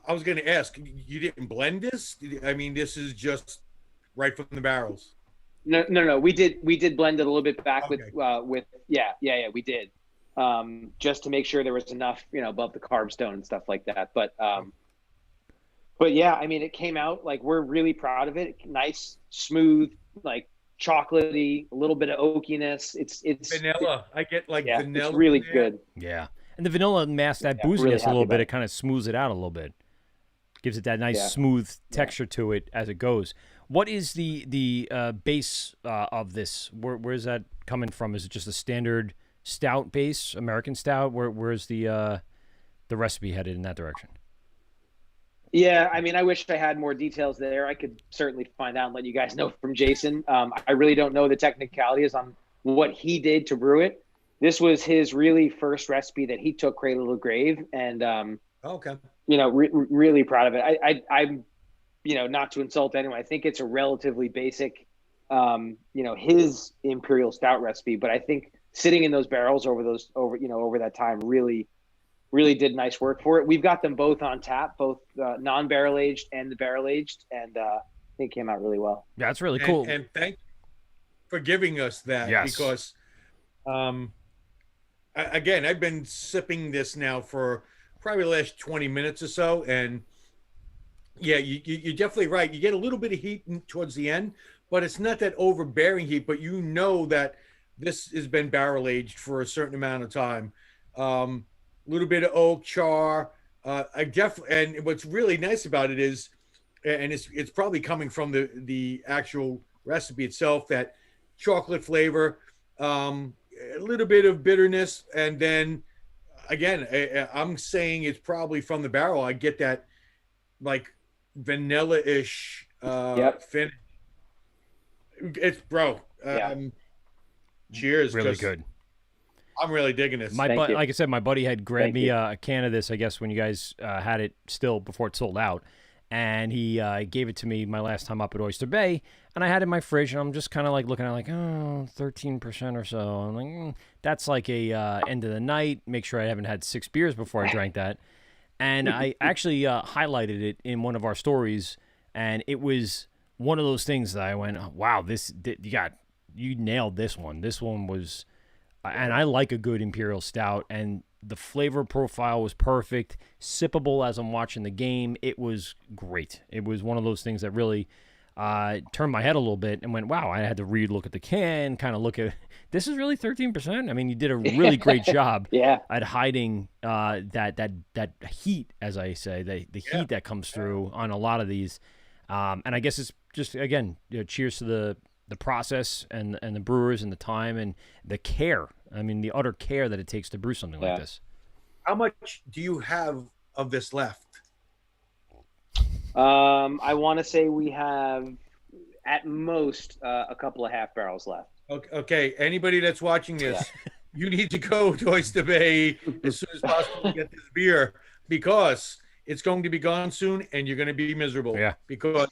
I was going to ask, you didn't blend this? I mean, this is just right from the barrels. No. We did blend it a little bit back Okay. with we did. Just to make sure there was enough, above the carb stone and stuff like that. But yeah, I mean, it came out like we're really proud of it. Nice, smooth, like chocolatey, a little bit of oakiness. It's Vanilla. I get like vanilla. It's really in there. good. Yeah. And the vanilla masks that really booziness a happy little about bit. it. It kind of smooths it out a little bit. Gives it that nice Yeah. smooth texture to it as it goes. What is the base of this? Where's that coming from? Is it just a standard stout base, American stout? Where's the recipe headed in that direction? Yeah, I mean, I wish I had more details there. I could certainly find out and let you guys know from Jason. I really don't know the technicalities on what he did to brew it. This was his really first recipe that he took cradle to grave, and Okay. really proud of it. I'm not to insult anyone. I think it's a relatively basic, his Imperial Stout recipe, but I think sitting in those barrels over that time really did nice work for it. We've got them both on tap, both non-barrel aged and the barrel aged, and I think it came out really well. Yeah, that's really cool. And thank you for giving us that. Yes. Because, again, I've been sipping this now for probably the last 20 minutes or so. And yeah, you're definitely right. You get a little bit of heat towards the end, but it's not that overbearing heat, but you know that this has been barrel aged for a certain amount of time. Little bit of oak char, and what's really nice about it is, and it's probably coming from the actual recipe itself, that chocolate flavor, a little bit of bitterness, and then again, I'm saying it's probably from the barrel. I get that like vanilla-ish finish. It's cheers. Really good. I'm really digging this. Like I said, my buddy had grabbed me a can of this, I guess, when you guys had it still before it sold out. And he gave it to me my last time up at Oyster Bay. And I had it in my fridge, and I'm just kind of like looking at it like, 13% or so. I'm like, that's like a end of the night. Make sure I haven't had 6 beers before I drank that. And I actually highlighted it in one of our stories. And it was one of those things that I went, wow, you nailed this one. This one was... And I like a good Imperial Stout, and the flavor profile was perfect, sippable as I'm watching the game. It was great. It was one of those things that really turned my head a little bit and went, wow, I had to look at the can, kind of look at, this is really 13%? I mean, you did a really great job at hiding that heat, as I say, the heat that comes through on a lot of these. And I guess it's just, again, cheers to the process and the brewers and the time and the care. I mean, the utter care that it takes to brew something like this. How much do you have of this left? I want to say we have at most a couple of half barrels left. Okay. Anybody that's watching this, you need to go to Oyster Bay as soon as possible to get this beer, because it's going to be gone soon and you're going to be miserable. Yeah. Because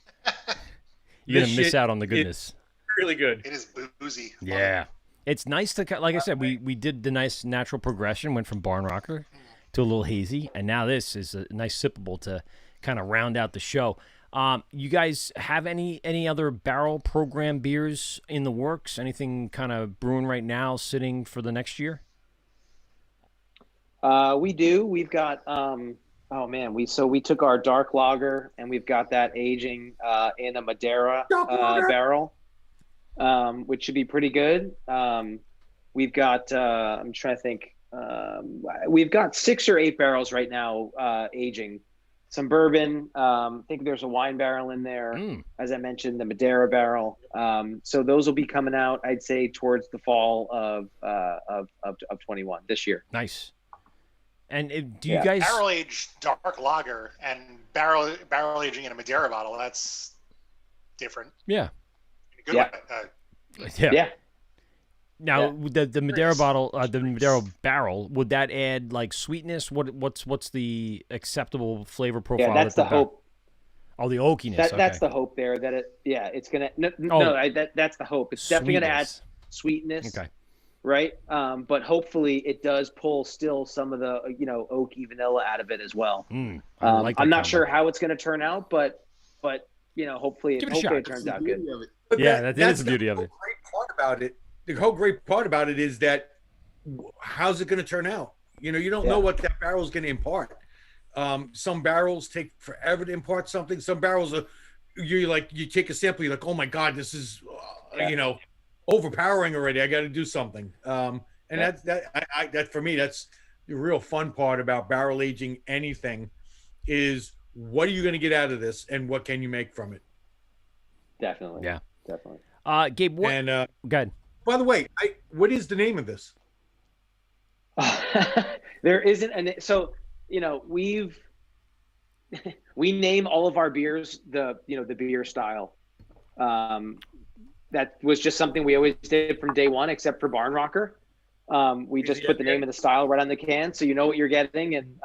you're going to miss out on the goodness. Really good. It is boozy. Yeah. It's nice to, like I said, we did the nice natural progression, went from barn rocker to a little hazy, and now this is a nice sippable to kind of round out the show. You guys have any other barrel program beers in the works? Anything kind of brewing right now, sitting for the next year? We do. We've got we took our dark lager and we've got that aging in a Madeira barrel. Which should be pretty good. We've got, I'm trying to think, we've got 6 or 8 barrels right now aging. Some bourbon. I think there's a wine barrel in there. As I mentioned, the Madeira barrel. So those will be coming out, I'd say, towards the fall of 21 this year. Nice. And do you guys barrel aged dark lager and barrel aging in a Madeira bottle? That's different. Yeah. Good one. Yeah. Now the Madeira bottle, the Madeira barrel, would that add like sweetness? What's the acceptable flavor profile? Yeah, that's the hope. Oh, the oakiness. That's the hope there. That it's gonna. That's the hope. It's definitely gonna add sweetness. Okay. Right. But hopefully it does pull still some of the oaky vanilla out of it as well. I'm not sure how it's gonna turn out, but hopefully it turns out good. That is the beauty of it. The whole great part about it is that how's it going to turn out? You don't know what that barrel is going to impart. Some barrels take forever to impart something. Some barrels you take a sample, you're like, oh my God, this is overpowering already. I got to do something. That for me, that's the real fun part about barrel aging anything is what are you going to get out of this and what can you make from it? Definitely. Yeah. Definitely. Gabe, what? And go ahead. By the way, what is the name of this? There isn't we name all of our beers the beer style. That was just something we always did from day one, except for Barn Rocker. We just put the name of the style right on the can, so you know what you're getting, and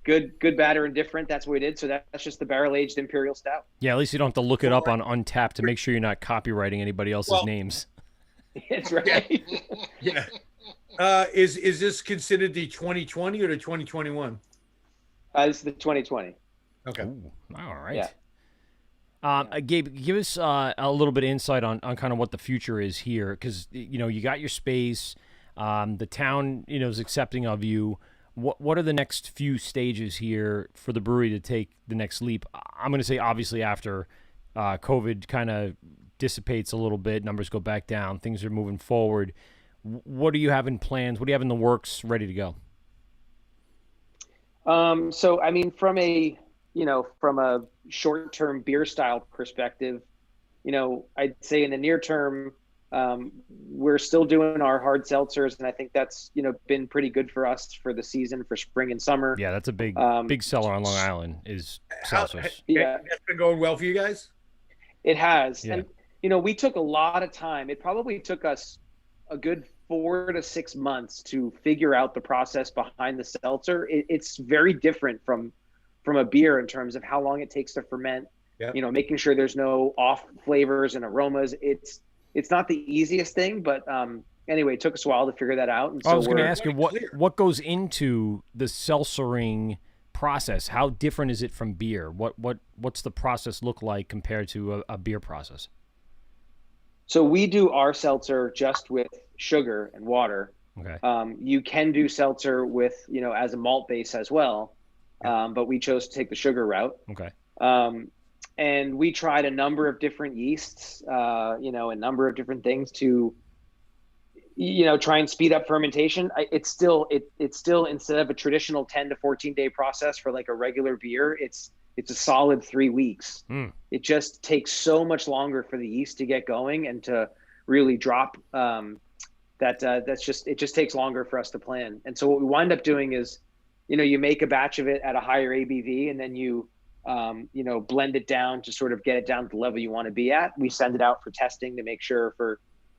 good, bad, or indifferent. That's what we did. So that's just the barrel-aged Imperial Stout. Yeah, at least you don't have to look it up on Untapped to make sure you're not copywriting anybody else's names. That's right. Yeah. Is this considered the 2020 or the 2021? This is the 2020. Okay. Ooh, all right. Yeah. Gabe, give us a little bit of insight on kind of what the future is here, because you got your space, the town is accepting of you. What are the next few stages here for the brewery to take the next leap? I'm going to say obviously after COVID kind of dissipates a little bit, numbers go back down, things are moving forward. What do you have in plans? What do you have in the works ready to go? So I mean, from a short-term beer style perspective, I'd say in the near term, we're still doing our hard seltzers, and I think that's been pretty good for us for the season for spring and summer. Yeah, that's a big seller on Long Island is seltzers. Yeah, that's been going well for you guys. It has, Yeah. and we took a lot of time. It probably took us a good 4 to 6 months to figure out the process behind the seltzer. It's very different from a beer in terms of how long it takes to ferment. Yeah. Making sure there's no off flavors and aromas. It's not the easiest thing, but anyway, it took us a while to figure that out. And so I was going to ask you what goes into the seltzering process. How different is it from beer? What's the process look like compared to a beer process? So we do our seltzer just with sugar and water. Okay. You can do seltzer with as a malt base as well, but we chose to take the sugar route. Okay. And we tried a number of different yeasts, a number of different things to, try and speed up fermentation. It's still instead of a traditional 10 to 14 day process for like a regular beer, it's a solid 3 weeks. It just takes so much longer for the yeast to get going and to really drop. It just takes longer for us to plan. And so what we wind up doing is, you make a batch of it at a higher ABV, and then you blend it down to sort of get it down to the level you want to be at. We send it out for testing to make sure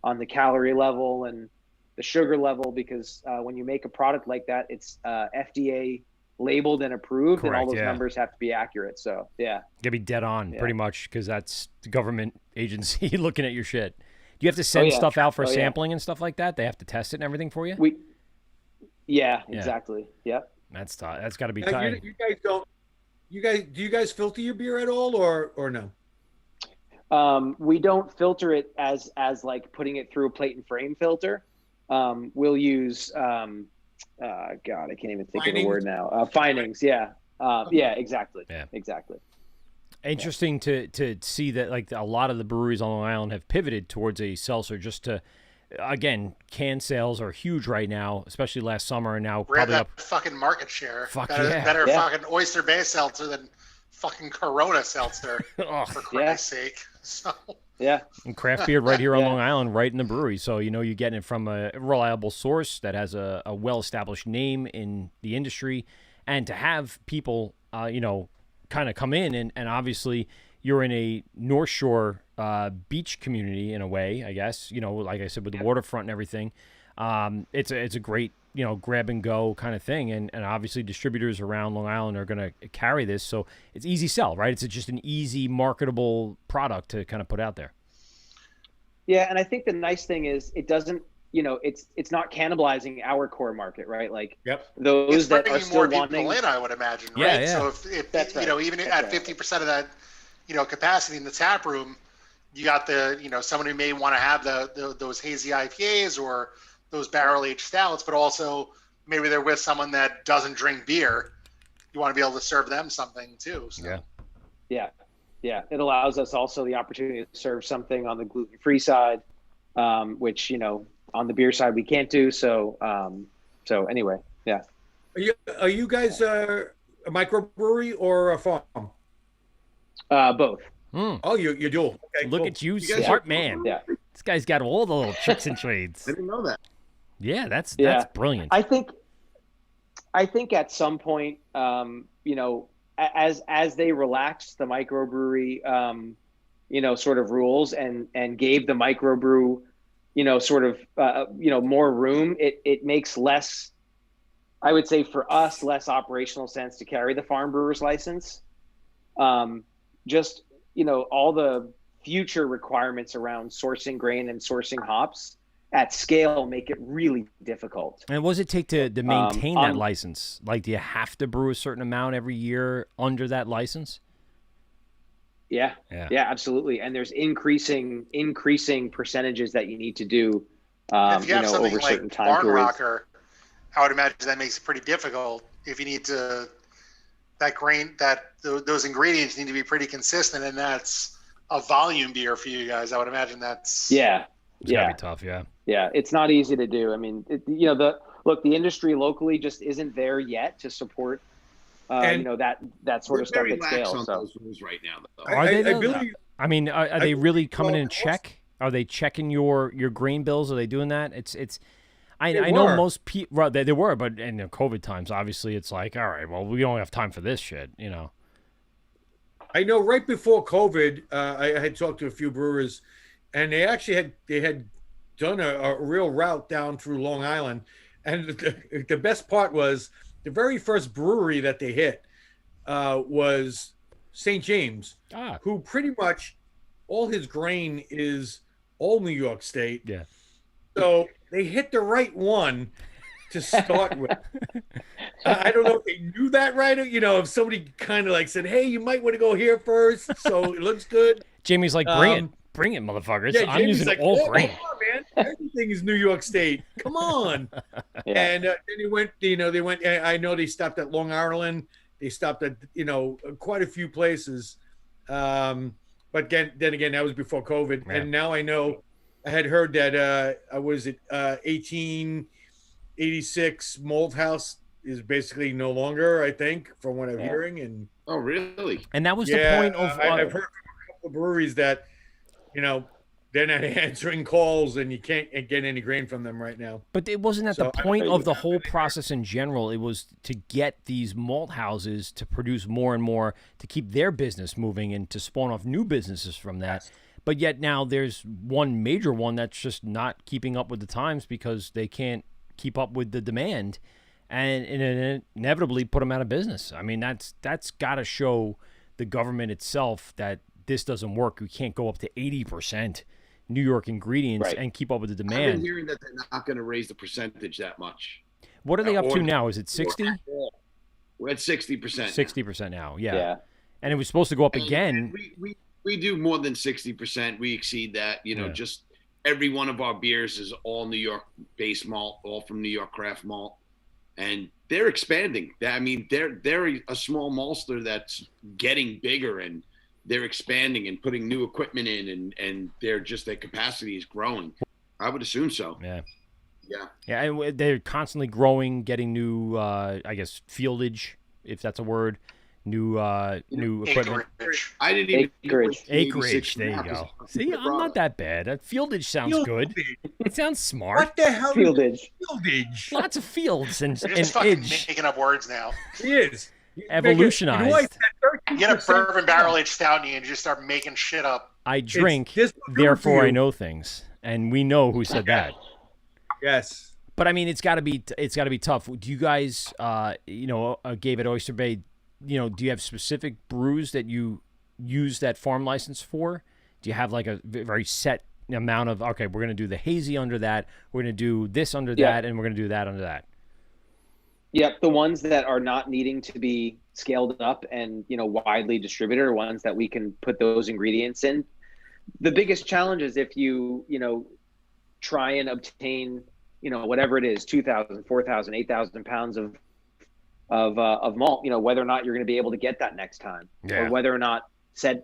on the calorie level and the sugar level, because when you make a product like that, it's FDA labeled and approved. Correct, and all those yeah. numbers have to be accurate. So yeah. Gotta be dead on pretty much, because that's the government agency looking at your shit. Do you have to send stuff out for sampling and stuff like that? They have to test it and everything for you? Yeah, exactly. Yep. That's got to be Now, tight. Do you guys filter your beer at all, or no? We don't filter it as like putting it through a plate and frame filter. We'll use God, I can't even think of the word now. Findings, yeah. Yeah, exactly. Yeah. Exactly. Interesting to see that like a lot of the breweries on Long Island have pivoted towards a seltzer just to, again, can sales are huge right now, especially last summer, and now We're at probably that up. fucking market share. Fuck Better fucking Oyster Bay seltzer than fucking Corona seltzer, for Christ's sake. So yeah. And craft beer right here on Long Island, right in the brewery. So, you're getting it from a reliable source that has a well-established name in the industry. And to have people, kind of come in and obviously you're in a North Shore beach community in a way, I guess, like I said, with the waterfront and everything. It's a great, grab and go kind of thing. And obviously distributors around Long Island are going to carry this. So it's easy sell, right? It's just an easy marketable product to kind of put out there. Yeah. And I think the nice thing is it doesn't, it's not cannibalizing our core market, right? Like those that are still wanting in, I would imagine, right? Yeah. So if that's right. Even at 50% of that, capacity in the tap room, you got the, someone who may want to have those hazy IPAs or those barrel-aged stouts, but also maybe they're with someone that doesn't drink beer. You want to be able to serve them something too. So. Yeah. It allows us also the opportunity to serve something on the gluten-free side, which, on the beer side we can't do. So anyway, yeah. Are you guys a microbrewery or a farm? Both. Oh, you do. Okay, Look cool. at you, smart man. Yeah. This guy's got all the little tricks and trades. I didn't know that. Yeah, that's brilliant. I think at some point, as they relaxed the microbrewery, sort of rules and gave the microbrew, sort of, more room, it makes less, I would say for us, less operational sense to carry the farm brewer's license. Just, all the future requirements around sourcing grain and sourcing hops at scale make it really difficult. And what does it take to maintain that license? Like, do you have to brew a certain amount every year under that license? Yeah, absolutely. And there's increasing percentages that you need to do, if you have something over like certain time Barn periods. Rocker, I would imagine that makes it pretty difficult. If you need to, those ingredients need to be pretty consistent, and that's a volume beer for you guys. I would imagine that's It's gotta be tough. Yeah, it's not easy to do. I mean, the industry locally just isn't there yet to support, And that sort of stuff at scale. So those rules right now, though. Are they? I believe. I mean, are they really coming in and check? Are they checking your grain bills? Are they doing that? I know most people. They were, but in the COVID times, obviously, it's like, all right, well, we don't have time for this shit, I know right before COVID, I had talked to a few brewers, and they actually had done a real route down through Long Island, and the best part was the very first brewery that they hit was St. James, who pretty much all his grain is all New York State. Yeah. So they hit the right one to start with. I don't know if they knew that right, or, if somebody kind of like said, "Hey, you might want to go here first, so it looks good." Jamie's like, bring it, motherfuckers! Yeah, I'm using like, all grain. Come on, man! Everything is New York State. Come on. Yeah. And then they went. They went. I know they stopped at Long Island. They stopped at quite a few places. But then again, that was before COVID, and now I know. I had heard that was it 1886 Malt House is basically no longer, I think, from what I'm hearing. And oh, really? And that was the point of. I've heard from a couple of breweries that, they're not answering calls, and you can't get any grain from them right now. But it wasn't at the point of the whole process in general. It was to get these malt houses to produce more and more to keep their business moving and to spawn off new businesses from that. Yes. But yet now there's one major one that's just not keeping up with the times because they can't keep up with the demand, and inevitably put them out of business. I mean, that's got to show the government itself that this doesn't work. We can't go up to 80% New York ingredients and keep up with the demand. I've been hearing that they're not going to raise the percentage that much. What are they up to now? Is it 60? We're at 60%. 60% now, yeah. And it was supposed to go up again. We do more than 60%. We exceed that. Just every one of our beers is all New York based malt, all from New York craft malt, and they're expanding. I mean, they're a small maltster that's getting bigger, and they're expanding and putting new equipment in, and their capacity is growing. I would assume so. Yeah. And they're constantly growing, getting new, fieldage, if that's a word. New equipment. I didn't even acreage. There you go. See, I'm not that bad. Fieldage sounds good. It sounds smart. What the hell? Fieldage. Lots of fields and You're just fucking making up words now. He is. Evolutionized. You get a bourbon barrel aged stout and you just start making shit up. I drink, therefore I know things, and we know who said that. Yes. But I mean, it's got to be tough. Do you guys, gave at Oyster Bay? Do you have specific brews that you use that farm license for? Do you have like a very set amount of, okay, we're going to do the hazy under that, we're going to do this under that, and we're going to do that under that? Yep, the ones that are not needing to be scaled up and, widely distributed are ones that we can put those ingredients in. The biggest challenge is if you, try and obtain, whatever it is, 2,000, 4,000, 8,000 pounds of malt, whether or not you're going to be able to get that next time, or whether or not said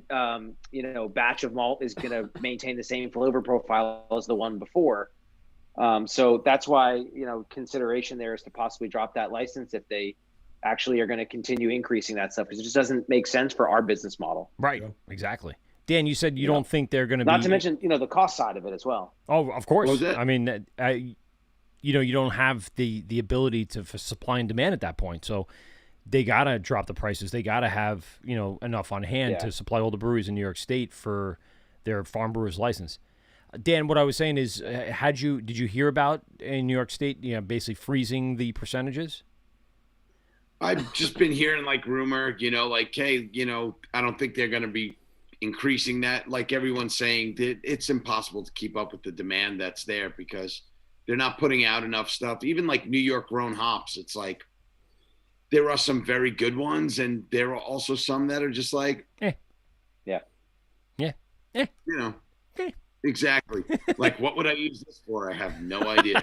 batch of malt is going to maintain the same flavor profile as the one before. So that's why, consideration there is to possibly drop that license if they actually are going to continue increasing that stuff, because it just doesn't make sense for our business model. Right. Exactly. Dan, you said you don't think they're going to be... Not to mention, the cost side of it as well. Oh, of course. I mean, you don't have the ability to supply and demand at that point. So they got to drop the prices. They got to have, enough on hand to supply all the breweries in New York State for their farm brewers license. Dan, what I was saying is, did you hear about in New York State, basically freezing the percentages? I've just been hearing rumor, hey, I don't think they're going to be increasing that. Like everyone's saying, that it's impossible to keep up with the demand that's there because they're not putting out enough stuff. Even New York grown hops, it's there are some very good ones, and there are also some that are just exactly. What would I use this for? I have no idea.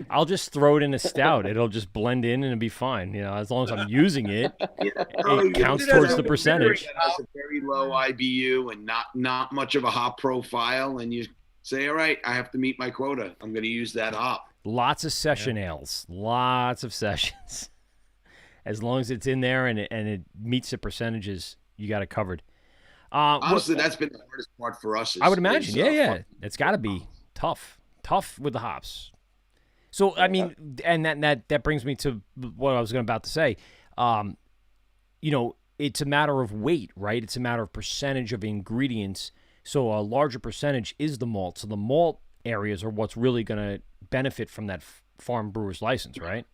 I'll just throw it in a stout. It'll just blend in and it'll be fine. As long as I'm using it, it counts towards the percentage. It has a very low IBU and not much of a hop profile, and you say, all right, I have to meet my quota. I'm going to use that hop. Lots of session ales. Lots of sessions. As long as it's in there and it meets the percentages, you got it covered. Honestly, that's been the hardest part for us. I would imagine. Yeah. It's got to be tough with the hops. So, I mean, and that brings me to what I was about to say. It's a matter of weight, right? It's a matter of percentage of ingredients. So a larger percentage is the malt. So the malt areas are what's really going to benefit from that farm brewer's license, right?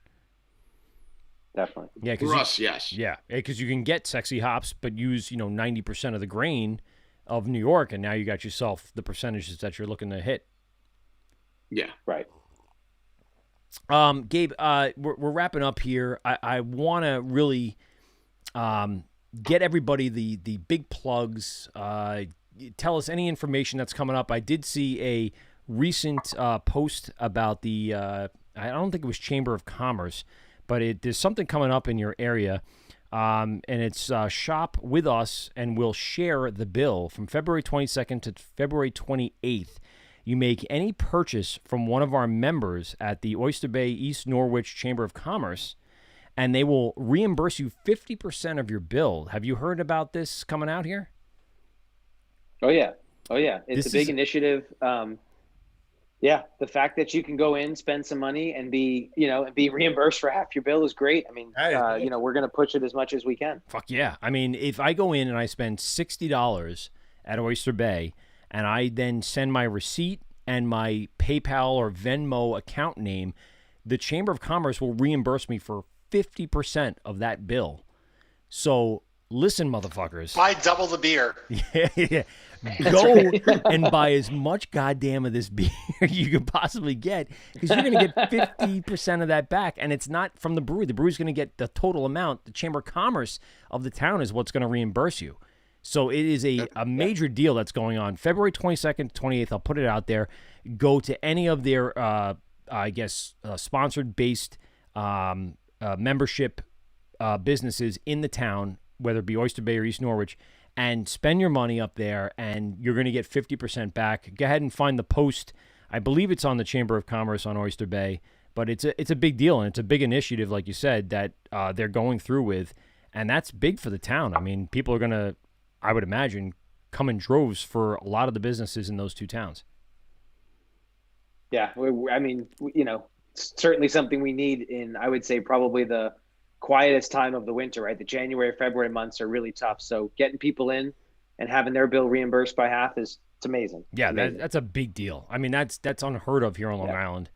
Definitely. Yeah, for us, yes. Yeah, because you can get sexy hops, but use 90% of the grain of New York, and now you got yourself the percentages that you're looking to hit. Yeah, right. Gabe, we're wrapping up here. I want to really get everybody the big plugs. Tell us any information that's coming up. I did see a recent post about the I don't think it was Chamber of Commerce, but there's something coming up in your area, and it's Shop With Us, and we'll share the bill from February 22nd to February 28th. You make any purchase from one of our members at the Oyster Bay East Norwich Chamber of Commerce, and they will reimburse you 50% of your bill. Have you heard about this coming out here? Oh, yeah. It's a big initiative. Yeah, the fact that you can go in, spend some money, and be reimbursed for half your bill is great. I mean, we're going to push it as much as we can. Fuck yeah. I mean, if I go in and I spend $60 at Oyster Bay, and I then send my receipt and my PayPal or Venmo account name, the Chamber of Commerce will reimburse me for 50% of that bill. So listen, motherfuckers. Buy double the beer. Yeah. Go and buy as much goddamn of this beer you can possibly get, because you're going to get 50% of that back, and it's not from the brewery. The brewery's going to get the total amount. The Chamber of Commerce of the town is what's going to reimburse you. So it is a major deal that's going on. February 22nd, 28th, I'll put it out there. Go to any of their, sponsored-based membership businesses in the town, whether it be Oyster Bay or East Norwich, and spend your money up there, and you're going to get 50% back. Go ahead and find the post. I believe it's on the Chamber of Commerce on Oyster Bay, but it's a big deal, and it's a big initiative, like you said, that they're going through with, and that's big for the town. I mean, people are going to, I would imagine, come in droves for a lot of the businesses in those two towns. Yeah, I mean, certainly something we need in, I would say, probably the quietest time of the winter, right? The January, February months are really tough. So getting people in and having their bill reimbursed by half it's amazing. Yeah, amazing. That's a big deal. I mean, that's unheard of here on Long Island.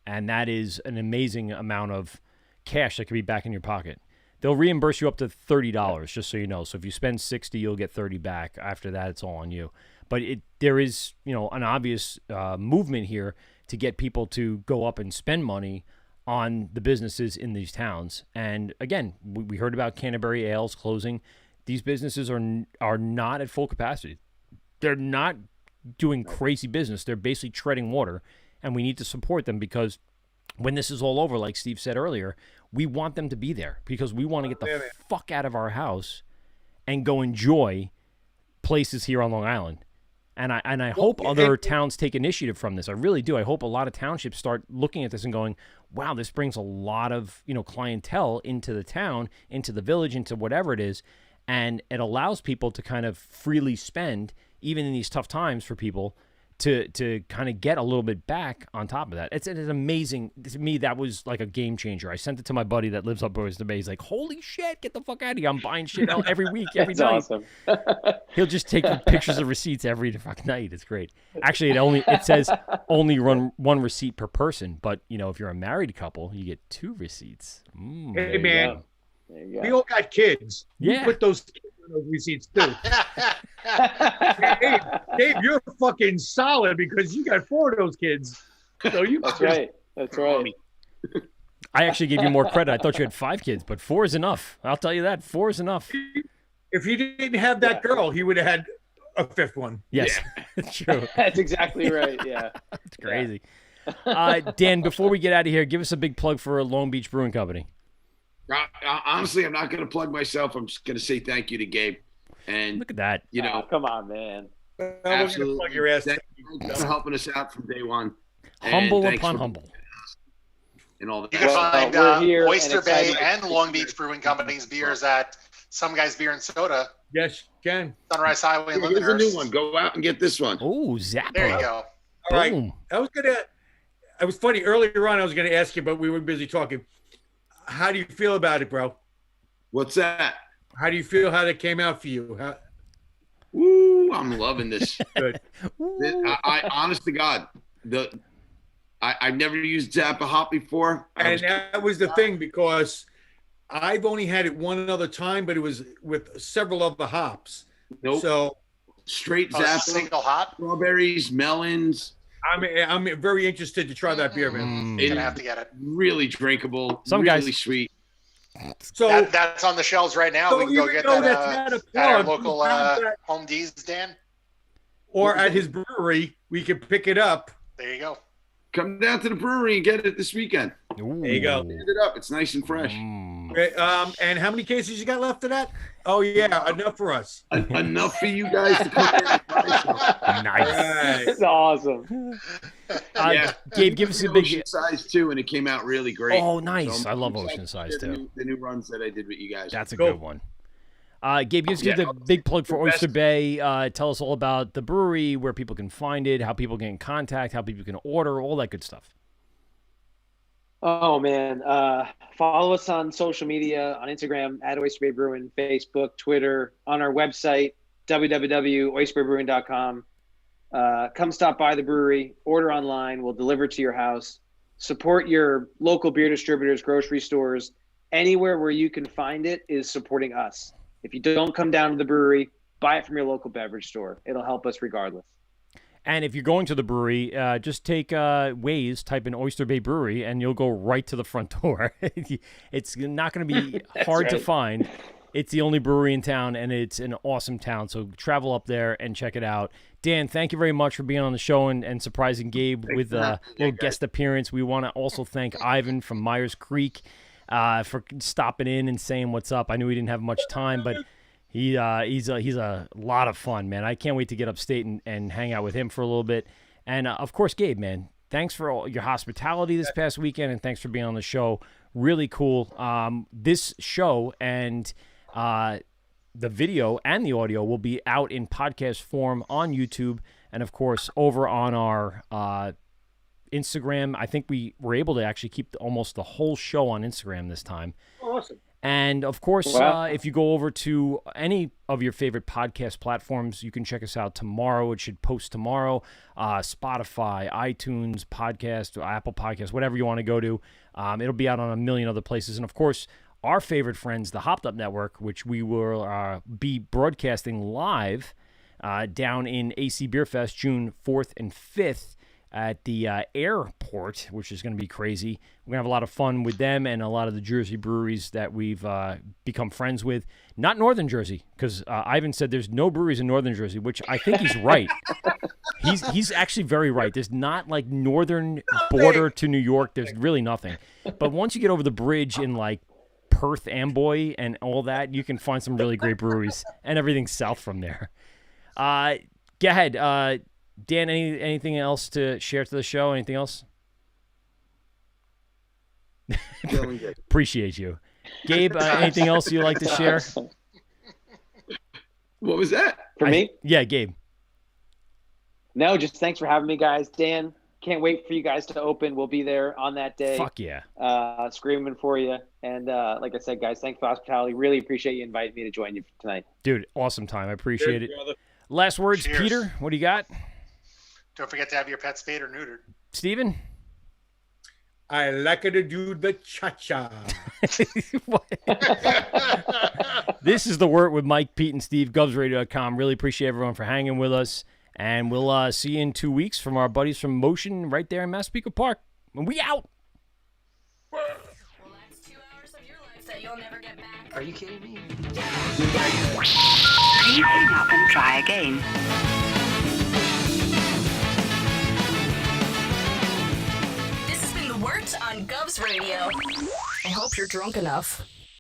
And that is an amazing amount of cash that could be back in your pocket. They'll reimburse you up to $30, just so you know. So if you spend $60, you'll get $30 back. After that, it's all on you. But there is, an obvious movement here to get people to go up and spend money on the businesses in these towns. And again, we heard about Canterbury Ales closing. These businesses are not at full capacity. They're not doing crazy business. They're basically treading water, and we need to support them, because when this is all over, like Steve said earlier, we want them to be there, because we want to get the fuck out of our house and go enjoy places here on Long Island. And I hope other towns take initiative from this. I really do. I hope a lot of townships start looking at this and going, wow, this brings a lot of, clientele into the town, into the village, into whatever it is. And it allows people to kind of freely spend, even in these tough times for people, to kind of get a little bit back on top of that. It's amazing. To me, that was like a game changer. I sent it to my buddy that lives up Oyster Bay. He's like, holy shit, get the fuck out of here. I'm buying shit out every week, every night. Awesome. He'll just take pictures of receipts every fucking night. It's great. Actually, it says only run one receipt per person. But, if you're a married couple, you get 2 receipts. Hey, man. We all got kids. Yeah. You put those kids on those receipts too. Hey, Dave, you're fucking solid, because you got 4 of those kids. So That's right. That's right. I actually gave you more credit. I thought you had 5 kids, but 4 is enough. I'll tell you that. 4 is enough. If he didn't have that girl, he would have had a 5th one. Yes, that's true. That's exactly right. Yeah. It's crazy. Dan, before we get out of here, give us a big plug for Long Beach Brewing Company. Honestly, I'm not going to plug myself. I'm just going to say thank you to Gabe. And look at that. Come on, man. Absolutely. Plug your ass. Thank you for helping us out from day one. Humble upon humble. and all that. You can find Oyster Bay and Long Beach Brewing Company's beers at Some Guys Beer and Soda. Yes, you can. Sunrise Highway in Lindenhurst. Here's a new one. Go out and get this one. Oh, Zappa. There you go. All right. It was funny. Earlier on, I was going to ask you, but we were busy talking. How do you feel about it, bro? What's that? How do you feel how that came out for you? Ooh, I'm loving this. Good. I honest to God, I've never used Zappa hop before. And that was the thing, because I've only had it one other time, but it was with several other hops. Nope. So straight Zappa, single hop, strawberries, melons. I'm very interested to try that beer, man. You're gonna have to get it. Really drinkable. Some really guys sweet. So that's on the shelves right now. So we can go get that at our local Home D's, Dan. Or at his brewery, we can pick it up. There you go. Come down to the brewery and get it this weekend. Ooh. There you go. Stand it up. It's nice and fresh. And how many cases you got left of that? Oh yeah, enough for us. Enough for you guys to come in. Nice. It's awesome. Yeah, Gabe, give us a big size too, and it came out really great. Oh, nice! So I love ocean size too. The new runs that I did with you guys. That's a good one. Gabe, give us the big plug for Oyster Bay. Tell us all about the brewery, where people can find it, how people get in contact, how people can order, all that good stuff. Oh man, follow us on social media, on Instagram at Oyster Bay Brewing, Facebook, Twitter, on our website www.oysterbaybrewing.com. Come stop by the brewery, order online, we'll deliver to your house. Support your local beer distributors, grocery stores. Anywhere where you can find it is supporting us. If you don't come down to the brewery, buy it from your local beverage store. It'll help us regardless. And if you're going to the brewery, just take Waze, type in Oyster Bay Brewery, and you'll go right to the front door. It's not going to be hard to find. It's the only brewery in town, and it's an awesome town. So travel up there and check it out. Dan, thank you very much for being on the show and surprising Gabe with a little guest appearance. We want to also thank Ivan from Myers Creek for stopping in and saying what's up. I knew he didn't have much time, but he's a lot of fun, man. I can't wait to get upstate and hang out with him for a little bit. And, of course, Gabe, man, thanks for all your hospitality this past weekend, and thanks for being on the show. Really cool. This show and the video and the audio will be out in podcast form on YouTube and, of course, over on our Instagram. I think we were able to actually keep almost the whole show on Instagram this time. Awesome. And, of course, if you go over to any of your favorite podcast platforms, you can check us out tomorrow. It should post tomorrow. Spotify, iTunes, Podcast, Apple Podcasts, whatever you want to go to. It'll be out on a million other places. And, of course, our favorite friends, the Hopped Up Network, which we will be broadcasting live down in AC Beer Fest June 4th and 5th. At the airport, which is going to be crazy. We're going to have a lot of fun with them and a lot of the Jersey breweries that we've become friends with. Not Northern Jersey, because Ivan said there's no breweries in Northern Jersey, which I think he's right. He's actually very right. There's not like northern border to New York. There's really nothing. But once you get over the bridge in like Perth, Amboy, and all that, you can find some really great breweries and everything south from there. Go ahead. Dan, anything else to share to the show? Anything else? Appreciate you. Gabe, anything else you'd like to share? What was that? For me? Yeah, Gabe. No, just thanks for having me, guys. Dan, can't wait for you guys to open. We'll be there on that day. Fuck yeah. Screaming for you. And like I said, guys, thanks for hospitality. Really appreciate you inviting me to join you tonight. Dude, awesome time. I appreciate it. Brother. Last words, cheers. Peter, what do you got? Don't forget to have your pets spayed or neutered. Steven? I like to do the cha-cha. This is The Wort with Mike, Pete, and Steve, GovsRadio.com. Really appreciate everyone for hanging with us. And we'll see you in 2 weeks from our buddies from Motion right there in Massapequa Park. And we out. Well, that's 2 hours of your life that you'll never get back. Are you kidding me? Please hang up and try again. This has been The Wort on Govs Radio. I hope you're drunk enough.